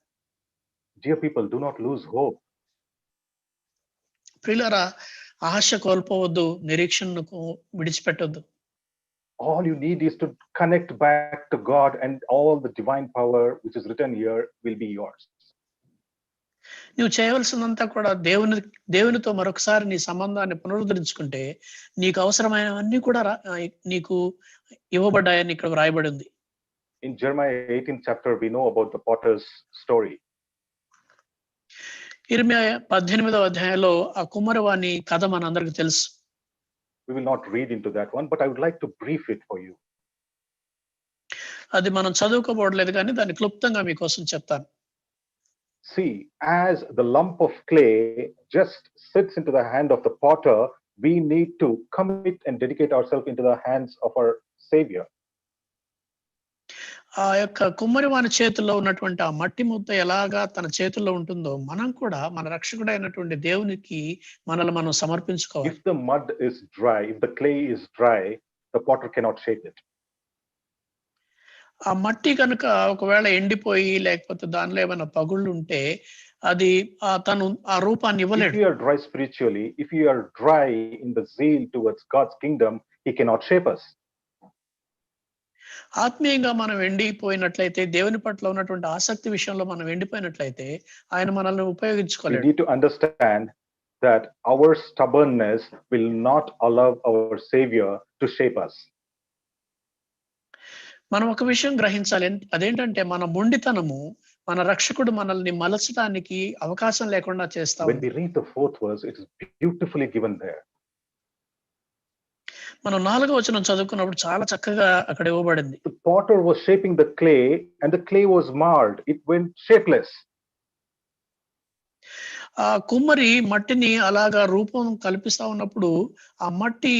Dear people, do not lose hope. ప్రియులారా, ఆశ కోల్పోవద్దు, నిరీక్షణకు విడిచిపెట్టొద్దు. All you need is to connect back to God, and all the divine power which is written here will be yours. నువ్వు చేయవలసిందంతా కూడా దేవునితో మరొకసారి నీ సంబంధాన్ని పునరుద్ధరించుకుంటే నీకు అవసరమైనవన్నీ కూడా నీకు ఇవ్వబడ్డాయని ఇక్కడ వ్రాయబడి ఉంది. In Jeremiah 18th chapter, we know about the potter's story. ఇర్మియా 18వ అధ్యాయంలో ఆ కుమ్మరివాని కథ మనందరికీ తెలుసు. We will not read into that one, but I would like to brief it for you. అది మనం చదువుకోబడలేదు కానీ దాన్ని క్లుప్తంగా మీకోసం చెప్తాను. See, as the lump of clay just sits into the hand of the potter, we need to commit and dedicate ourselves into the hands of our Savior. ఆ యొక్క కుమ్మరివాని చేతుల్లో ఉన్నటువంటి ఆ మట్టి ముద్ద ఎలాగా తన చేతుల్లో ఉంటుందో మనం కూడా మన రక్షకుడైనటువంటి దేవునికి మనల్ని మనం సమర్పించుకోవాలి. If the mud is dry, if the clay is dry, the potter cannot shape it. ఆ మట్టి కనుక ఒకవేళ ఎండిపోయి లేకపోతే దానిలో ఏమైనా పగుళ్ళు ఉంటే అది తను ఆ రూపాన్ని If ఇవ్వలేడు. we are dry spiritually, if we are dry in the zeal towards God's kingdom, He cannot shape us. ఆత్మీయంగా మనం ఎండిపోయినట్లయితే, దేవుని పట్ల ఉన్నటువంటి ఆసక్తి విషయంలో మనం ఎండిపోయినట్లయితే ఆయన మనల్ని We ఉపయోగించుకోలేడు. need to understand that our stubbornness will not allow our Savior to shape us. మనం ఒక విషయం గ్రహించాలి. అదేంటంటే మన మొండితనము మన రక్షకుడు మనల్ని మలచడానికి అవకాశం లేకుండా చేస్తా When ఉంది. we read the 4th verse, it is beautifully given there. మనం 4వ వచనం చదువుకున్నప్పుడు చాలా చక్కగా అక్కడ ఇవ్వబడింది. The potter was shaping the clay, and the clay was marred. It went shapeless. ఆ కుమ్మరి మట్టిని అలాగా రూపం కల్పిస్తా ఉన్నప్పుడు ఆ మట్టి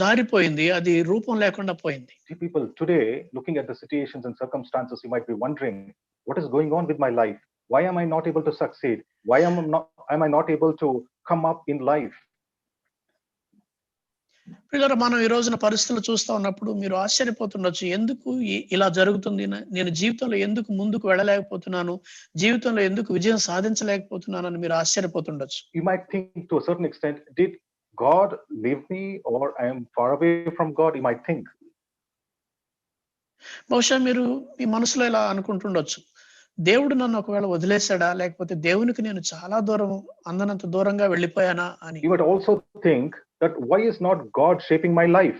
జారిపోయింది, అది రూపం లేకుండా పోయింది. See, people today, looking at the situations and circumstances, you might be wondering, what is going on with my life? Why am I not able to succeed? Why am I not able to come up in life? పిల్లలు, మనం ఈ రోజున పరిస్థితులు చూస్తా ఉన్నప్పుడు మీరు ఆశ్చర్యపోతుండొచ్చు. ఎందుకు ఇలా జరుగుతుంది? నేను జీవితంలో ఎందుకు ముందుకు వెళ్ళలేకపోతున్నాను? జీవితంలో ఎందుకు విజయం సాధించలేకపోతున్నానని మీరు ఆశ్చర్యపోతుండొచ్చు. You might think to a certain extent, did God leave me, or I am far away from God? You might think. బహుశా మీరు మీ మనసులో ఇలా అనుకుంటుండొచ్చు. దేవుడు నన్ను ఒకవేళ వదిలేశాడా? లేకపోతే దేవునికి నేను చాలా దూరం, అందనంత దూరంగా వెళ్ళిపోయానా అని. You might also think that why is not God shaping my life?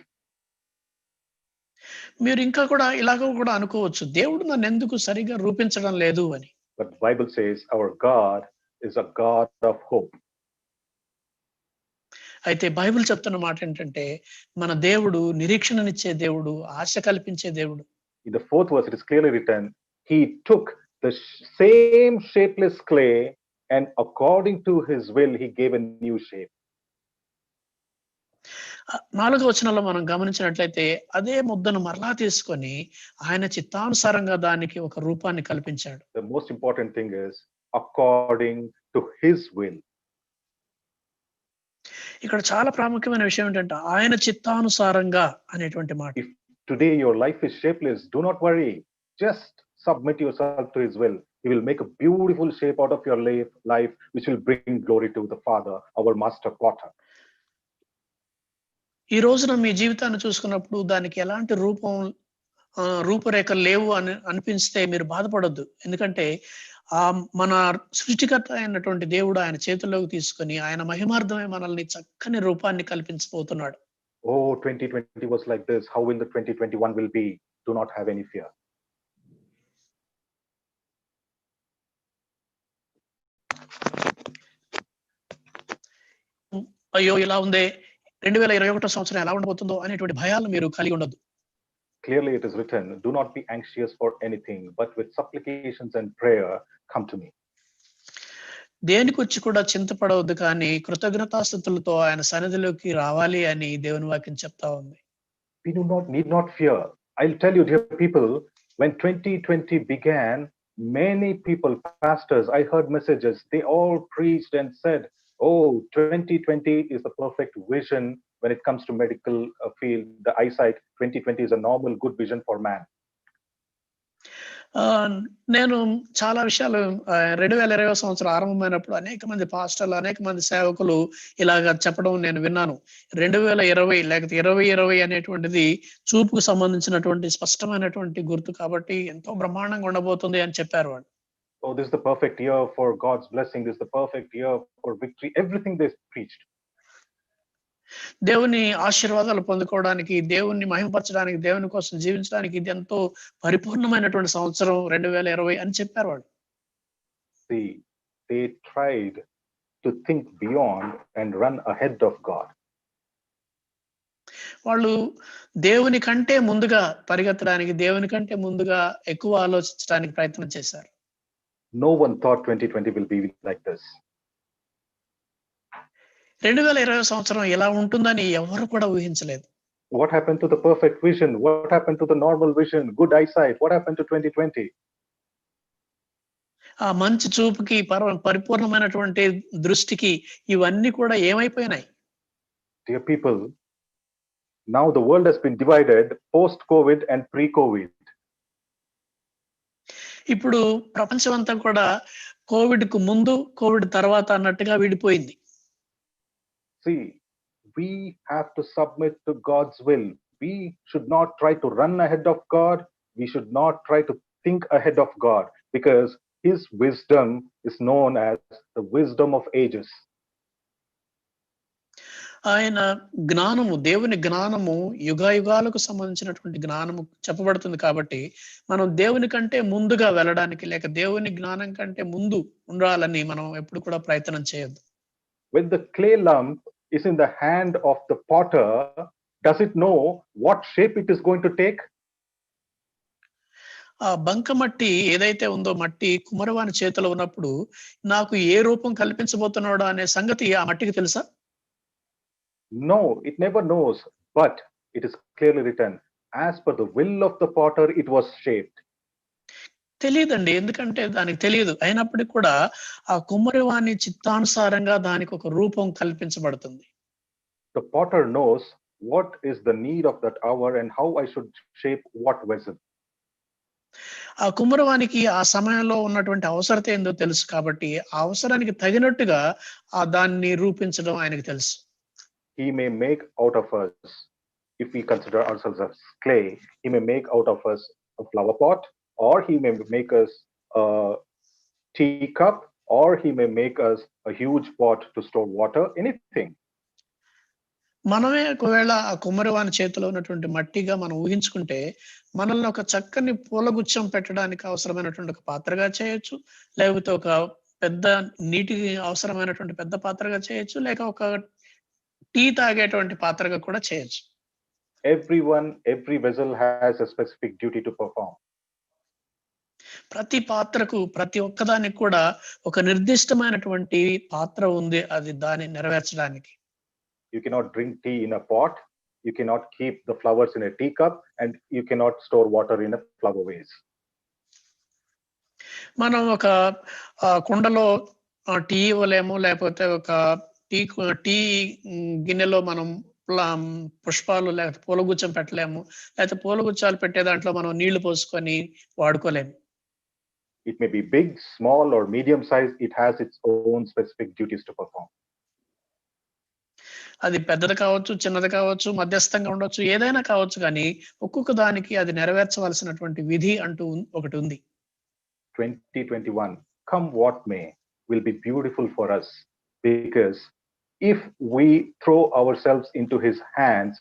మీరు ఇంకా కూడా ఇలాగ కూడా అనుకోవచ్చు. దేవుడు నన్ను ఎందుకు సరిగా రూపించడం లేదు అని. But the Bible says our God is a God of hope. అయితే బైబిల్ చెప్తున్న మాట ఏంటంటే మన దేవుడు నిరీక్షణనిచ్చే దేవుడు, ఆశ కల్పించే దేవుడు. In the 4th verse, it is clearly written, He took the same shapeless clay, and according to His will, He gave a new shape. 4వ వచనంలో మనం గమనించినట్లయితే అదే ముద్దను మరలా తీసుకొని ఆయన చిత్తానుసారంగా దానికి ఒక రూపాన్ని కల్పించాడు. The most important thing is according to His will. ఇక్కడ చాలా ప్రాముఖ్యమైన విషయం ఏంటంటే ఆయన చిత్తానుసారంగా అనేటువంటి మాట. If today your life is shapeless, do not worry. Just submit yourself to His will. He will make a beautiful shape out of your life, which will bring glory to the Father, our master potter. ఈ రోజున మీ జీవితాన్ని చూసుకున్నప్పుడు దానికి ఎలాంటి రూపురేఖలు లేవు అని అనిపిస్తే మీరు బాధపడొద్దు. ఎందుకంటే మన సృష్టికర్త అయినటువంటి దేవుడు ఆయన చేతుల్లోకి తీసుకొని ఆయన మహిమార్థమే మనల్ని చక్కని రూపాన్ని కల్పించబోతున్నాడు. Oh, 2020 was like this. How will the 2021 will be? Do not have any fear. అయ్యో ఇలా ఉందే, 2021 సంవత్సరం ఎలా ఉండబోతుందో అనేటువంటి భయాలు మీరు కలిగి ఉండొద్దు. Clearly it is written, do not be anxious for anything, but with supplications and prayer, come to me. దేనికొచ్చి కూడా చింతపడవద్దు కానీ కృతజ్ఞతాస్తుతులతో ఆయన సన్నిధిలోకి రావాలి అని దేవుని వాక్యం చెప్తా ఉంది. We need not fear. I'll tell you, dear people, when 2020 began, many people, pastors, I heard messages, they all preached and said, oh, 2020 is the perfect vision when it comes to medical field, the eyesight. 2020 is a normal, good vision for man. నేను చాలా విషయాలు 2020 సంవత్సరం ఆరంభమైనప్పుడు అనేక మంది పాస్టర్లు, అనేక మంది సేవకులు ఇలాగ చెప్పడం నేను విన్నాను. 2020 లేకపోతే 2020 అనేటువంటిది చూపుకు సంబంధించినటువంటి స్పష్టమైనటువంటి గుర్తు కాబట్టి ఎంతో బ్రహ్మాండంగా ఉండబోతుంది అని చెప్పారు వాళ్ళు. Oh, this is the perfect year for God's blessing. This is the perfect year for victory. Everything they preached. దేవుని ఆశీర్వాదాలు పొందుకోవడానికి, దేవుణ్ణి మహిమపరచడానికి, దేవుని కోసం జీవించడానికి ఇది ఎంతో పరిపూర్ణమైనటువంటి సంవత్సరం 2020 అని చెప్పారు వాళ్ళు. See, they tried to think beyond and run ahead of God. వాళ్ళు దేవుని కంటే ముందుగా పరిగెత్తడానికి, దేవుని కంటే ముందుగా ఎక్కువ ఆలోచించడానికి ప్రయత్నం చేశారు. No one thought 2020 will be like this. 2020 సంవత్సరం ఎలా ఉంటుందని ఎవరు కూడా ఊహించలేదు. What happened to the perfect vision? What happened to the normal vision? Good eyesight? What happened to 2020? ఆ మంచి చూపుకి, పరిపూర్ణమైనటువంటి దృష్టికి ఇవన్నీ కూడా ఏమైపోయినాయి? Dear people, now the world has been divided post-COVID and pre-COVID. ఇప్పుడు ప్రపంచం అంతా కూడా కోవిడ్‌కు ముందు, కోవిడ్ తర్వాత అన్నట్టుగా విడిపోయింది. See, we have to submit to God's will. We should not try to run ahead of God. We should not try to think ahead of God, because his wisdom is known as the wisdom of ages. ఆయన జ్ఞానము, దేవుని జ్ఞానము యుగాయుగాలకు సంబంధించినటువంటి జ్ఞానము చెప్పబడుతుంది కాబట్టి మనం దేవుని కంటే ముందుగా వెళ్ళడానికి, లేక దేవుని జ్ఞానం కంటే ముందు ఉండాలని మనం ఎప్పుడు కూడా ప్రయత్నం చేయొద్దు. When the clay lump is in the hand of the potter, does it know what shape it is going to take? ఆ బంకమట్టి ఏదైతే ఉందో, మట్టి కుమ్మరివాని చేతిలో ఉన్నప్పుడు నాకు ఏ రూపం కల్పించబోతున్నాడో అనే సంగతి ఆ మట్టికి తెలుసా? No, it never knows, but it is clearly written, as per the will of the potter it was shaped. తెలియదండి. ఎందుకంటే దానికి తెలియదు. అయినప్పటికీ కూడా ఆ కుమ్మరివాని చిత్తానుసారంగా దానికి ఒక రూపం కల్పించబడుతుంది. The potter knows what is the need of that hour and how I should shape what vessel. ఆ కుమ్మరివానికి ఆ సమయంలో ఉన్నటువంటి అవసరత ఏందో తెలుసు కాబట్టి ఆ అవసరానికి తగినట్టుగా దాన్ని రూపించడం ఆయనకు తెలుసు. He may make out of us, if we consider ourselves as clay, he may make out of us a flower pot, or he may make us a teacup, or he may make us a huge pot to store water, anything. మనమే ఒకవేళ ఆ కుమ్మరివాని చేతిలో ఉన్నటువంటి మట్టిగా మనం ఊహించుకుంటే మనల్ని ఒక చక్కని పూలగుచ్చం పెట్టడానికి అవసరమైనటువంటి ఒక పాత్రగా చేయొచ్చు, లేకపోతే ఒక పెద్ద నీటికి అవసరమైనటువంటి పెద్ద పాత్రగా చేయొచ్చు, లేక ఒక టీ తాగేటువంటి పాత్రగా కూడా చేయొచ్చు. Every vessel has a specific duty to perform. ప్రతి పాత్రకు, ప్రతి ఒక్కదానికి కూడా ఒక నిర్దిష్టమైనటువంటి పాత్ర ఉంది, అది దాన్ని నెరవేర్చడానికి. You cannot drink tea in a pot, you cannot keep the flowers in a teacup, and you cannot store water in a flower vase. మనం ఒక కుండలో టీ ఇవ్వలేము, లేకపోతే ఒక టీ గిన్నెలో మనం పుష్పాలు లేకపోతే పూలగుచ్చం పెట్టలేము, లేకపోతే పూలగుచ్చాలు పెట్టే దాంట్లో మనం నీళ్లు పోసుకొని వాడుకోలేము. It may be big, small, or medium size. It has its own specific duties to perform. అది పెద్దది కావచ్చు, చిన్నది కావచ్చు, మధ్యస్థంగా ఉండొచ్చు, ఏదైనా కావచ్చు, కానీ ఒక్కొక్క దానికి అది నెరవేర్చవలసినటువంటి విధి అంటూ ఒకటి ఉంది. 2021, come what may, will be beautiful for us, because if we throw ourselves into his hands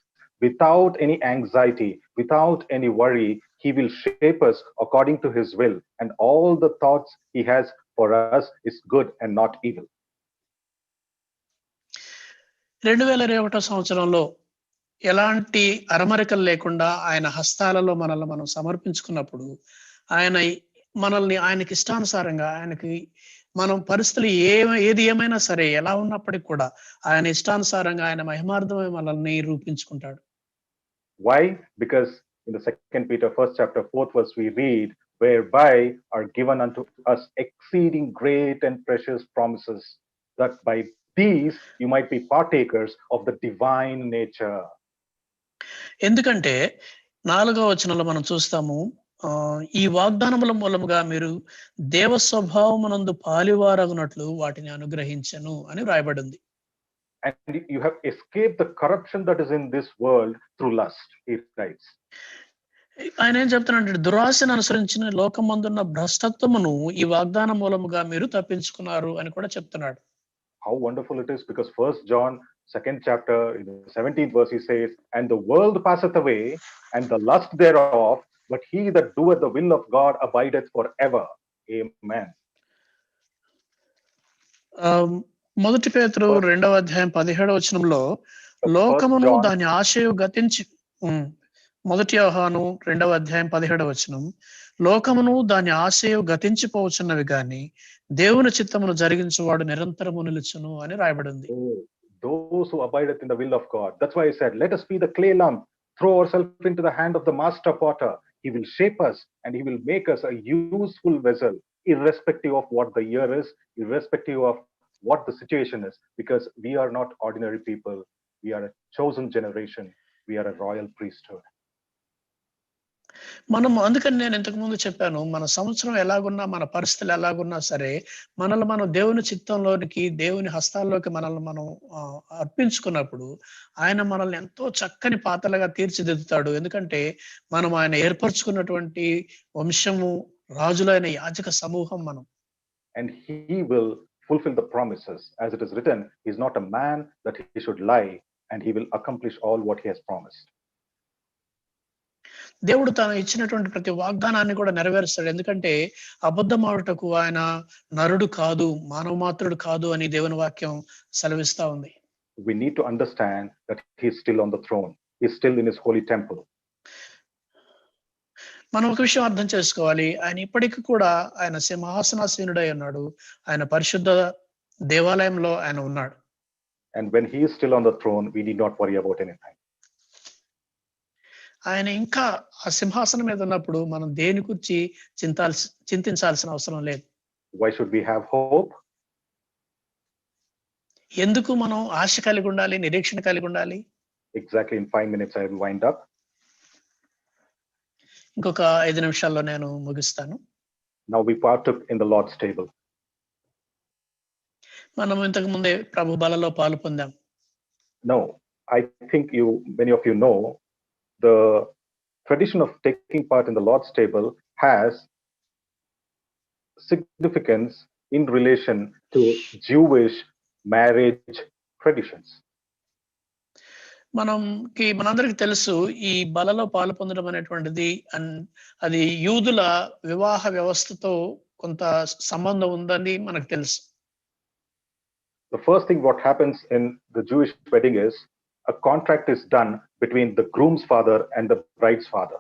without any anxiety, without any worry, he will shape us according to his will, and all the thoughts he has for us is good and not evil. 2021 సంవత్సరంలో ఎలాంటి అరమరికలు లేకుండా ఆయన హస్తాలలో మనల్ని మనం సమర్పించుకున్నప్పుడు ఆయన మనల్ని ఆయనకి ఇష్టానుసారంగా ఆయనకి మనం పరిస్థితులు ఏది ఏమైనా సరే ఎలా ఉన్నప్పటికీ కూడా ఆయన ఇష్టానుసారంగా ఆయన మహిమార్థమై మనల్ని రూపించుకుంటాడు. Why? Because in the second Peter first chapter 4th verse we read, whereby are given unto us exceeding great and precious promises, that by these you might be partakers of the divine nature. ఎందుకంటే 4వ వచనంలో మనం చూస్తాము, ఈ వాగ్దానముల మూలముగా మీరు దేవ స్వభావమునందు పాలివారగునట్లు వాటిని అనుగ్రహించెను అని వ్రాయబడింది. And you have escaped the corruption that is in this world through lust, he writes. ఆయన ఏం చెప్తున్నాడంటే దురాశను అనుసరించిన లోకమందున్న భ్రష్టత్వమును ఈ వాగ్దానం మూలముగా మీరు తప్పించుకున్నారు అని కూడా చెప్తున్నాడు. How wonderful it is, because First John 2nd chapter in the 17th verse he says, and the world passeth away and the lust thereof, but he that doeth the will of God abideth forever. Amen. మొదటి పేతురు 2వ అధ్యాయం 17వ వచనంలో లోకమును దాని ఆశయు గతించి, మొదటి యోహాను 2వ అధ్యాయం 17వ వచనం, లోకమును దాని ఆశయు గతించిపోవచ్చున్నవి గాని దేవుని చిత్తమును జరిగించువాడు నిరంతరము నిలుచును అని రాయబడింది. Those who abideth in the will of God. That's why I said, let us be the clay lump, throw ourselves into the hand of the master potter. He will shape us and he will make us a useful vessel, irrespective of what the year is, irrespective of what the situation is, because we are not ordinary people. We are a chosen generation. We are a royal priesthood. మనం అందుకని నేను ఇంతకు ముందు చెప్పాను, మన సంవత్సరం ఎలాగున్నా మన పరిస్థితులు ఎలాగున్నా సరే మనల్ని మనం దేవుని చిత్తంలోనికి దేవుని హస్తాల్లోకి మనల్ని మనం అర్పించుకున్నప్పుడు ఆయన మనల్ని ఎంతో చక్కని పాత్రలుగా తీర్చిదిద్దుతాడు. ఎందుకంటే మనం ఆయన ఏర్పరచుకున్నటువంటి వంశము, రాజులైన యాజక సమూహం మనం. And he will fulfill the promises, as it is written, he is not a man that he should lie, and he will accomplish all what he has promised. దేవుడు తాను ఇచ్చినటువంటి ప్రతి వాగ్దానాన్ని కూడా నెరవేరుస్తాడు. ఎందుకంటే అబద్ధం ఆడుటకు ఆయన నరుడు కాదు, మానవ మాత్రుడు కాదు అని దేవుని వాక్యం సెలవిస్తా ఉంది. We need to understand that he is still on the throne. He is still in his holy temple. మనం ఒక విషయం అర్థం చేసుకోవాలి, ఆయన ఇప్పటికీ కూడా ఆయన సింహాసనాసీనుడై ఉన్నాడు. ఆయన పరిశుద్ధ దేవాలయంలో ఆయన ఉన్నాడు. And when he is still on the throne, we need not worry about anything. ఆయన ఇంకా ఆ సింహాసనం మీద ఉన్నప్పుడు మనం దేని గురించి చింతించాల్సిన అవసరం లేదు. Why should we have hope? ఎందుకు మనం ఆశ కలిగి ఉండాలి, నిరీక్షణ కలిగి ఉండాలి? Exactly in 5 minutes I will wind up. ఇంకొక 5 నిమిషాల్లో నేను ముగిస్తాను. Now we partook in the Lord's table. మనం ఇంతకు ముందే ప్రభు బలలో పాలు పొందాం. No, I think many of you know, the tradition of taking part in the Lord's table has significance in relation to Jewish marriage traditions. మనందరికి తెలుసు, ఈ బలలో పాలు పొందడం అనేటువంటిది అది యూదుల వివాహ వ్యవస్థతో కొంత సంబంధం ఉందని మనకు తెలుసు. The first thing what happens in the Jewish wedding is a contract is done between the groom's father and the bride's father.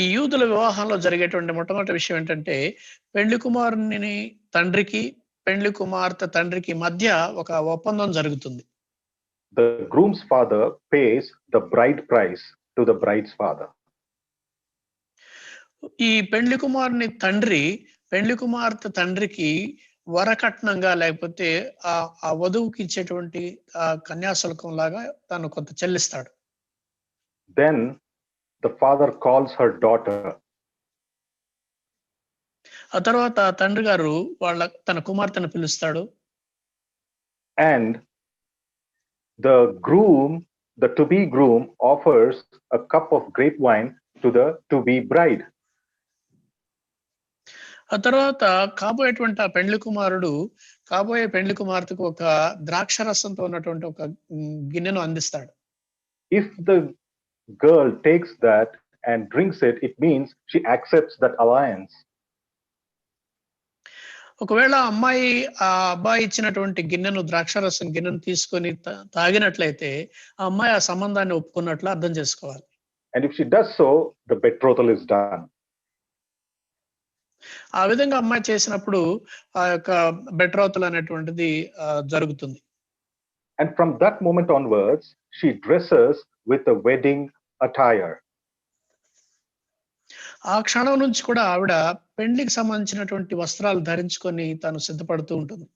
ఈ యూదుల వివాహంలో జరిగేటువంటి మొట్టమొదటి విషయం ఏంటంటే పెళ్లి కుమారుని తండ్రికి పెళ్లి కుమార్తె తండ్రికి మధ్య ఒక ఒప్పందం జరుగుతుంది. The groom's father pays the bride price to the bride's father. ఈ పెళ్లి కుమారుని తండ్రి పెళ్లి కుమార్తె తండ్రికి వరకట్నంగా లేకపోతే ఆ వధువుకి ఇచ్చేటువంటి కన్యాశుల్కం లాగా తను కొంత చెల్లిస్తాడు. Then the father calls her daughter. ఆ తర్వాత తండ్రి గారు తన కుమార్తెను పిలుస్తాడు. And the to-be groom offers a cup of grape wine to the to-be bride. ఆ తర్వాత కాబోయేటువంటి ఆ పెళ్లి కుమారుడు కాబోయే పెళ్లి కుమార్తెకు ఒక ద్రాక్ష రసంతో ఉన్నటువంటి ఒక గిన్నెను అందిస్తాడు. If the girl takes that and drinks it, it means she accepts that alliance. ఒకవేళ అమ్మాయి ఆ అబ్బాయి ఇచ్చినటువంటి గిన్నెను ద్రాక్షారసం గిన్నెను తీసుకొని తాగినట్లయితే ఆ అమ్మాయి ఆ సంబంధాన్ని ఒప్పుకున్నట్లు అర్థం చేసుకోవాలి. And if she does so, the betrothal is done. ఆ విధంగా అమ్మాయి చేసినప్పుడు ఆ యొక్క బెట్రోతల్ అనేటువంటిది జరుగుతుంది. And from that moment onwards, she dresses with the wedding attire. ఆ క్షణం నుంచి కూడా ఆవిడ పెండ్లికి సంబంధించినటువంటి వస్త్రాలు ధరించుకొని తను సిద్ధపడుతూ ఉంటుంది.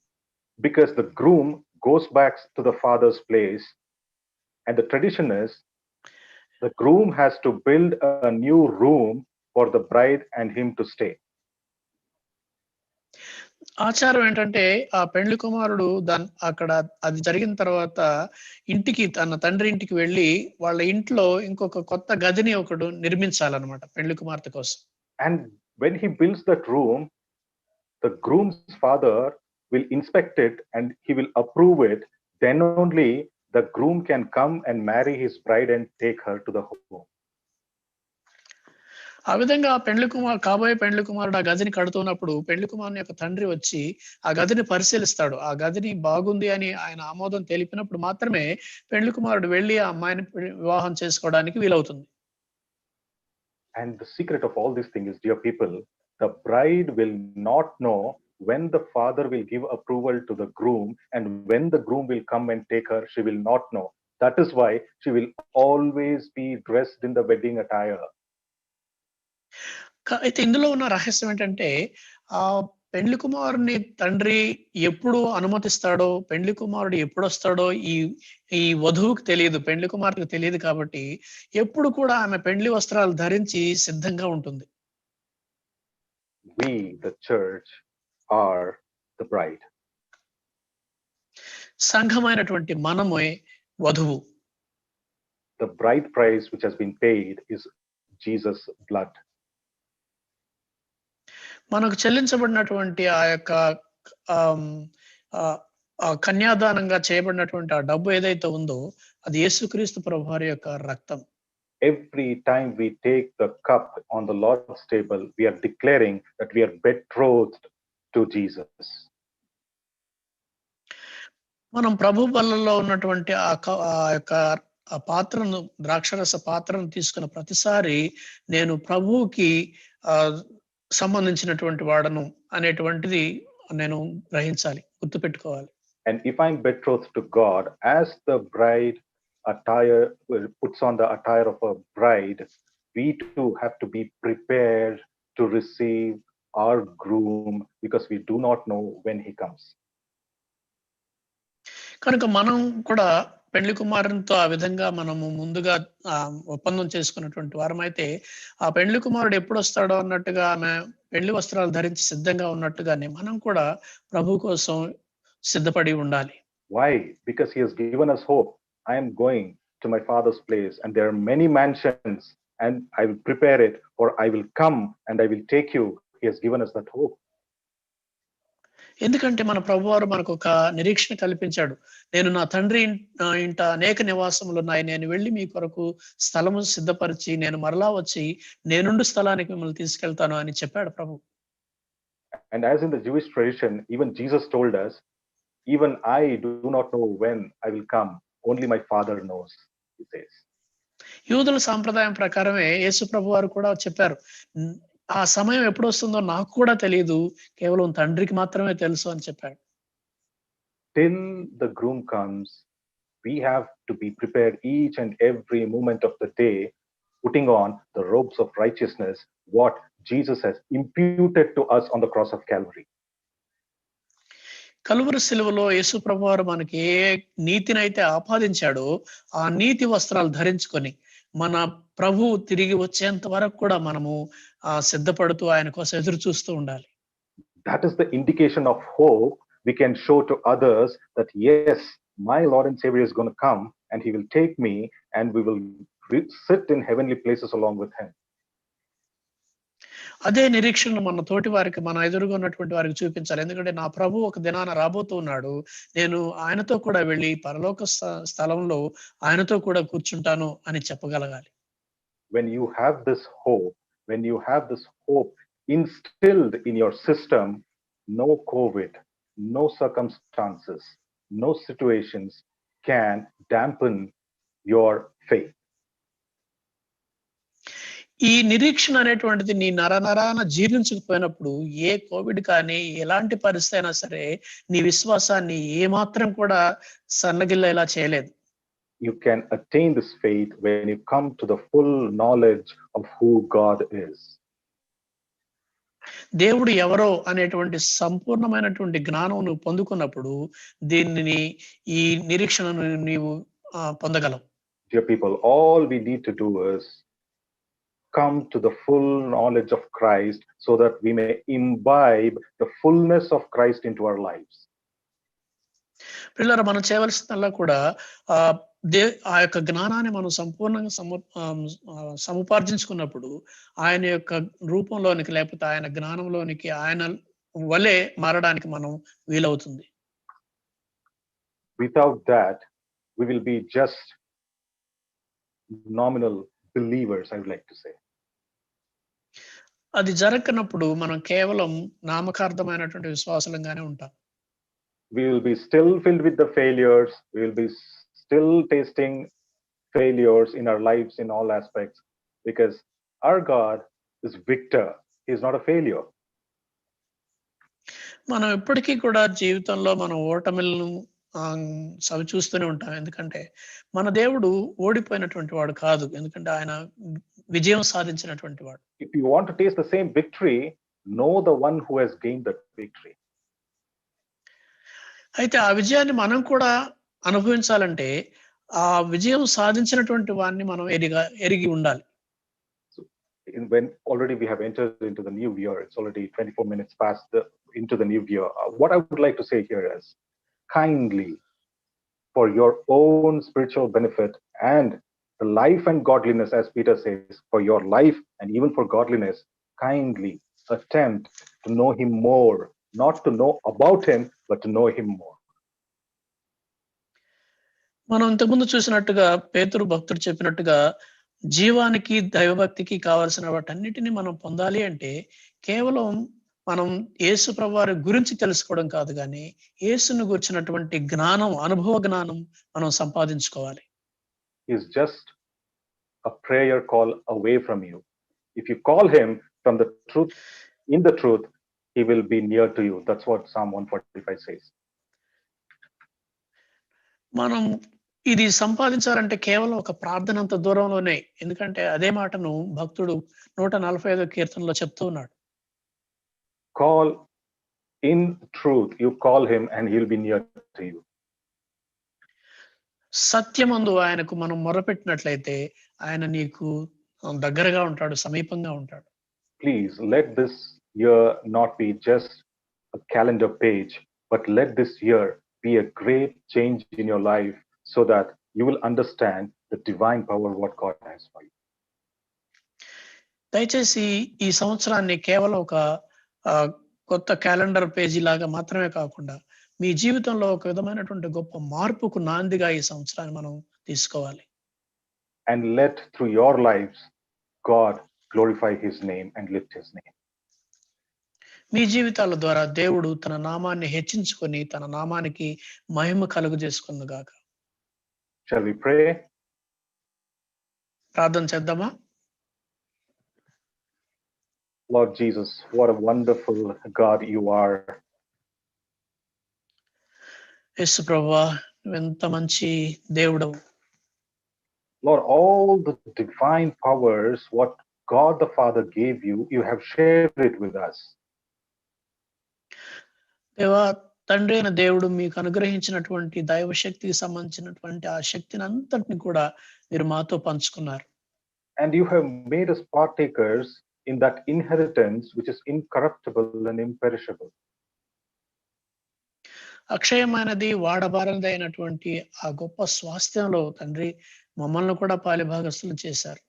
Because the groom goes back to the father's place, and the tradition is the groom has to build a new room for the bride and him to stay. ఆచారం ఏంటంటే ఆ పెండ్లి కుమారుడు అక్కడ అది జరిగిన తర్వాత ఇంటికి తన తండ్రి ఇంటికి వెళ్ళి వాళ్ళ ఇంట్లో ఇంకొక కొత్త గదిని ఒకడు నిర్మించాలన్నమాట పెండ్లి కుమార్తె కోసం. And when he builds that room, the groom's father will inspect it and he will approve it. Then only the groom can come and marry his bride and take her to the home. ఆ విధంగా కాబోయే పెండ్లి కుమారుడు ఆ గదిని కడుతున్నప్పుడు పెండ్లి కుమారుని యొక్క తండ్రి వచ్చి ఆ గదిని పరిశీలిస్తాడు. ఆ గదిని బాగుంది అని ఆయన ఆమోదం తెలిపినప్పుడు మాత్రమే పెండ్లి కుమారుడు వెళ్ళి ఆ అమ్మాయిని వివాహం చేసుకోవడానికి వీలవుతుంది. And the secret of all these things is, dear people, the bride will not know when the father will give approval to the groom, and when the groom will come and take her, she will not know. That is why she will always be dressed in the wedding attire. అయితే ఇందులో ఉన్న రహస్యం ఏంటంటే ఆ పెండ్లి కుమారుని తండ్రి ఎప్పుడు అనుమతిస్తాడో, పెండ్లి కుమారుడు ఎప్పుడొస్తాడో ఈ వధువుకు తెలియదు, పెండ్లి కుమార్తెకు తెలియదు. కాబట్టి ఎప్పుడు కూడా ఆమె పెండ్లి వస్త్రాలు ధరించి సిద్ధంగా ఉంటుంది. We, the church, are the bride. సంఘమైనటువంటి మనమే వధువు. The bride price which has been paid is Jesus' blood. మనకు చెల్లించబడినటువంటి ఆ యొక్క కన్యాదానంగా చేయబడినటువంటి ఆ డబ్బు ఏదైతే ఉందో అది యేసుక్రీస్తు ప్రభువారి యొక్క రక్తం. Every time we take the cup on the Lord's table, we are declaring that we are betrothed to Jesus. మనం ప్రభు బల్లలో ఉన్నటువంటి ఆ యొక్క ఆ పాత్రను, ద్రాక్షరస పాత్రను తీసుకున్న ప్రతిసారి నేను ప్రభువుకి సంబంధించినటువంటి వాడను అనేటువంటిది నేను గ్రహించాలి, గుర్తుపెట్టుకోవాలి. And if I'm betrothed to God, as the bride attire puts on the attire of a bride, we too have to be prepared to receive our groom, because we do not know when he comes. కనుక మనం కూడా పెండ్లి కుమారునితో ఆ విధంగా మనము ముందుగా ఒప్పందం చేసుకున్నటువంటి వారమైతే ఆ పెండ్లి కుమారుడు ఎప్పుడు వస్తాడో అన్నట్టుగా ఆమె పెళ్లి వస్త్రాలు ధరించి సిద్ధంగా ఉన్నట్టుగానే మనం కూడా ప్రభు కోసం సిద్ధపడి ఉండాలి. Why? Because he has given us hope. I am going to my father's place and there are many mansions and I will prepare it, or I will come and I will take you. He has given us that hope. ఎందుకంటే మన ప్రభువారు మనకు ఒక నిరీక్షణ కల్పించాడు. నేను నా తండ్రి ఇంట అనేక నివాసములు ఉన్నాయి, నేను వెళ్ళి మీ కొరకు స్థలము సిద్ధపరిచి నేను మరలా వచ్చి నేనుండు స్థలానికి మిమ్మల్ని తీసుకెళ్తాను అని చెప్పాడు ప్రభు. And as in the Jewish tradition, even Jesus told us, even I do not know when I will come, only my Father knows, he says. యూదుల సాంప్రదాయం ప్రకారమే యేసు ప్రభువారు కూడా చెప్పారు, ఆ సమయం ఎప్పుడు వస్తుందో నాకు కూడా తెలియదు, కేవలం తండ్రికి మాత్రమే తెలుసు అని చెప్పాడు. Till the groom comes, we have to be prepared each and every moment of the day, putting on the robes of righteousness, what Jesus has imputed to us on the cross of Calvary. Calvary సిలువలో యేసు ప్రభువారు మనకి ఏ నీతినైతే ఆపాదించాడో ఆ నీతి వస్త్రాలు ధరించుకొని మన ప్రభువు తిరిగి వచ్చేంత వరకు కూడా మనము సిద్ధపడుతూ ఆయన కోసం ఎదురు చూస్తూ ఉండాలి. That is the indication of hope we can show to others, that yes, my Lord and Savior is going to come and he will take me and we will sit in heavenly places along with him. అదే నిరీక్షణ మన తోటి వారికి, మన ఎదురుగా ఉన్నటువంటి వారికి చూపించాలి. ఎందుకంటే నా ప్రభు ఒక దినాన రాబోతూ ఉన్నాడు, నేను ఆయనతో కూడా వెళ్ళి పరలోక స్థలంలో ఆయనతో కూడా కూర్చుంటాను అని చెప్పగలగాలి. When you have this hope instilled in your system, no COVID, no circumstances, no situations can dampen your faith. ఈ నిరీక్షణ అనేటువంటిది నీ నరనరాన జీర్ణించకపోయినప్పుడు ఏ కోవిడ్ కానీ ఎలాంటి పరిస్థితి అయినా సరే నీ విశ్వాసాన్ని ఏమాత్రం కూడా సన్నగిల్లేలా చేయలేదు. You can attain this faith when you come to the full knowledge of who God is. దేవుడు ఎవరో అనేటువంటి సంపూర్ణమైనటువంటి జ్ఞానం నువ్వు పొందుకున్నప్పుడు దీనిని ఈ నిరీక్షణను నీవు పొందగలవు. Dear people, all we need to do is come to the full knowledge of Christ so that we may imbibe the fullness of Christ into our lives. పిల్లలు మనం చేయవలసిందల్లా కూడా ఆ యొక్క జ్ఞానాన్ని మనం సంపూర్ణంగా సముపార్జించుకున్నప్పుడు ఆయన యొక్క రూపంలోనికి లేకపోతే ఆయన జ్ఞానంలోనికి ఆయన వలె మారడానికి మనం వీలవుతుంది. Without that, we will be just nominal believers, I would like to say. అది జరగనప్పుడు మనం కేవలం నామకార్థమైనటువంటి విశ్వాసంగానే ఉంటాం. We will be still filled with the failures. We will be still tasting failures in our lives in all aspects because our God is victor. He is not a failure. మనం ఎప్పటికీ కూడా జీవితంలో మనం ఓటమిలను సవి చూస్తూనే ఉంటాం. ఎందుకంటే మన దేవుడు ఓడిపోయినటువంటి వాడు కాదు. ఎందుకంటే ఆయన విజయం సాధించినటువంటి వాడు. If you want to taste the same victory, know the one who has gained that victory. అయితే ఆ విజయాన్ని మనం కూడా అనుభవించాలంటే ఆ విజయం సాధించినటువంటి వాడిని మనం ఎరిగి ఉండాలి. When already we have entered into the new year, it's already 24 minutes past into the new year. What I would like to say here is, kindly, for your own spiritual benefit and the life and godliness, as Peter says, for your life and even for godliness, kindly attempt to know him more, not to know about him, but to know him more. మనం ఇంతకుముందు చూసినట్టుగా పేతురు భక్తుడు చెప్పినట్టుగా జీవానికి దైవభక్తికి కావలసిన వాటన్నిటిని మనం పొందాలి అంటే కేవలం మనం యేసు ప్రభువారి గురించి తెలుసుకోవడం కాదు, కానీ యేసును గురించినటువంటి జ్ఞానం, అనుభవ జ్ఞానం మనం సంపాదించుకోవాలి. Is just a prayer call away from you. If you call him from the truth, in the truth, he will be near to you. That's what Psalm 145 says. మనం ఇది సంపాదించాలంటే కేవలం ఒక ప్రార్థనంత దూరంలోనే. ఎందుకంటే అదే మాటను భక్తుడు 145వ కీర్తనలో చెప్తూ ఉన్నాడు. Call in truth, you call him and he'll be near to you. సత్యమందు ఆయనకు మనం మొరపెట్టినట్లయితే ఆయన నీకు దగ్గరగా ఉంటాడు, సమీపంగా ఉంటాడు. Please let this year not be just a calendar page, but let this year be a great change in your life so that you will understand the divine power what God has for you. దయచేసి ఈ సంవత్సరాన్ని కేవలం ఒక కొత్త calendar page లాగా మాత్రమే కాకుండా మీ జీవితంలో ఒక విధమైనటువంటి గొప్ప మార్పుకు నాందిగా ఈ సంవత్సరాన్ని మనం తీసుకోవాలి. And let through your lives God glorify his name and lift his name. మీ జీవితాల ద్వారా దేవుడు తన నామాన్ని హెచ్చించుకొని తన నామానికి మహిమ కలుగజేసుకుందుగాక. Shall we pray? ప్రార్థన చేద్దామా? Lord Jesus, what a wonderful God you are. యేసు ప్రభువా, ఎంత మంచి దేవుడవు. Lord, all the divine powers what God the Father gave you, you have shared it with us. దేవా, తండ్రి అయిన దేవుడు మీకు అనుగ్రహించినటువంటి దైవ శక్తికి సంబంధించినటువంటి ఆ శక్తిని అంతటిని కూడా మీరు మాతో పంచుకున్నారు. And you have made us partakers in that inheritance which is incorruptible and imperishable. అక్షయమైనది, వాడబారనిది అయినటువంటి ఆ గొప్ప స్వాస్థ్యంలో తండ్రి మమ్మల్ని కూడా పాలిభాగస్తులు చేశారు.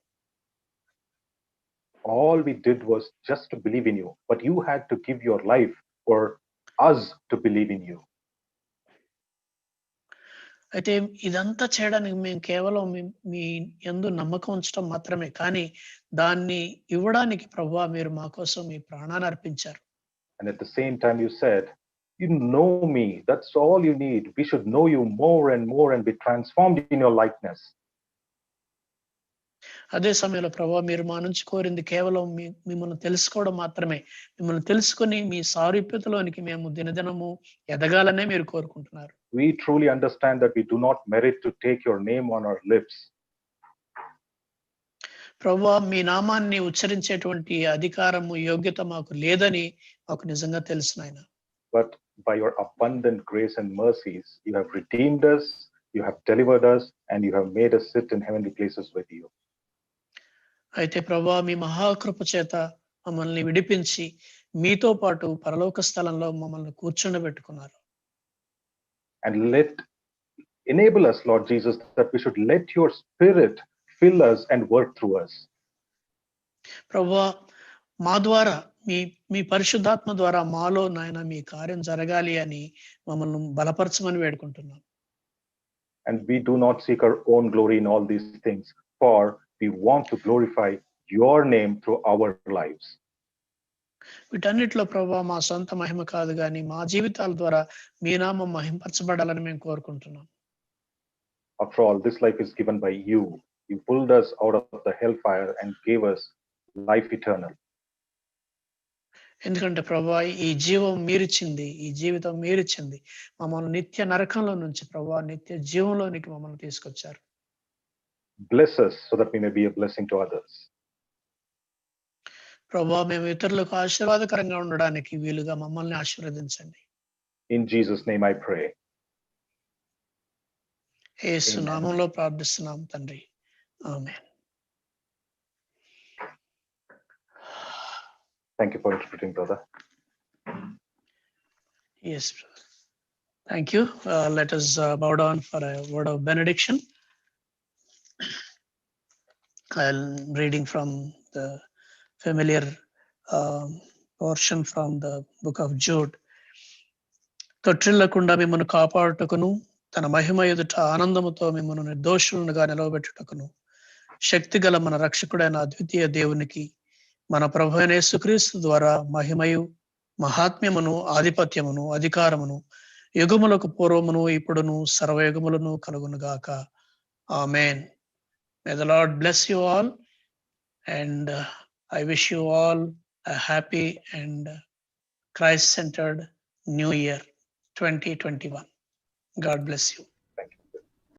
All we did was just to believe in you, but you had to give your life for us to believe in you. అయితే ఇదంతా చేయడానికి మేము కేవలం మీ యందు నమ్మకం ఉంచడం మాత్రమే, కానీ దాన్ని ఇవ్వడానికి ప్రభువా మీరు మా కోసం మీ ప్రాణాన్ని అర్పించారు. And at the same time, you said, you know me. That's all you need. We should know you more and more and be transformed in your likeness. అదే సమయంలో ప్రభా మీరు మా నుంచి కోరింది కేవలం మిమ్మల్ని తెలుసుకోవడం మాత్రమే. మిమ్మల్ని తెలుసుకొని మీ సారూప్యతలోనికి మేము దినదినము ఎదగాలనే మీరు కోరుకుంటున్నారు. We truly understand that we do not merit to take your name on our lips. ప్రభువా మీ నామాన్ని ఉచ్చరించేటువంటి అధికారము యోగ్యత మాకు లేదని మాకు నిజంగా తెలుసు నాయనా. But by your abundant grace and mercies, you have redeemed us, you have delivered us, and you have made us sit in heavenly places with you. అయితే ప్రభువా మీ మహాకృప చేత మమ్మల్ని విడిపించి మీతో పాటు పరలోక స్థలంలో మమ్మల్ని కూర్చుండబెట్టుకున్నారు. And enable us, Lord Jesus, that we should let your spirit fill us and work through us. ప్రభువా మా ద్వారా మీ పరిశుద్ధాత్మ ద్వారా మాలో నాయన మీ కార్యం జరగాలి అని మమ్మల్ని బలపరచమని వేడుకుంటున్నాం. And we do not seek our own glory in all these things, for we want to glorify your name through our lives. వీటన్నిటిలో ప్రభువా మా సొంత మహిమ కాదు కానీ మా జీవితాల ద్వారా మీ నామం మహింపరచబడాలని మేము కోరుకుంటున్నాం. After all, this life is given by you. You pulled us out of the hellfire and gave us life eternal. ఎందుకంటే ప్రభువా ఈ జీవం మీరిచ్చింది, ఈ జీవితం మీరిచ్చింది. మమ్మల్ని నిత్య నరకంలో నుంచి ప్రభువా నిత్య జీవంలోనికి మమ్మల్ని తీసుకొచ్చారు. Bless us so that we may be a blessing to others. ప్రభువా మేము ఇతరులకు ఆశీర్వాదకరంగా ఉండడానికి వీలుగా మమ్మల్ని ఆశీర్వదించండి. In Jesus' name I pray. యేసు నామములో ప్రార్థిస్తున్నాం తండ్రి. ఆమేన్. Thank you for interpreting, brother. Yes, brother. Thank you. Let us bow down for a word of benediction. I'm reading from the familiar portion from the book of Jude. తొట్టిల్లకుండా మిమ్మల్ని కాపాడుటకును తన మహిమ ఎదుట ఆనందముతో మిమ్మల్ని నిర్దోషులుగా నిలవబెట్టుటకును శక్తిగల మన రక్షకుడైన అద్వితీయ దేవునికి మన ప్రభు అయిన యేసుక్రీస్తు ద్వారా మహిమయు మహాత్మ్యమును ఆధిపత్యమును అధికారమును యుగములకు పూర్వమును ఇప్పుడును సర్వయుగములను కలుగునుగాక. ఆమేన్. May the Lord bless you all, and I wish you all a happy and Christ-centered New Year 2021. God bless you.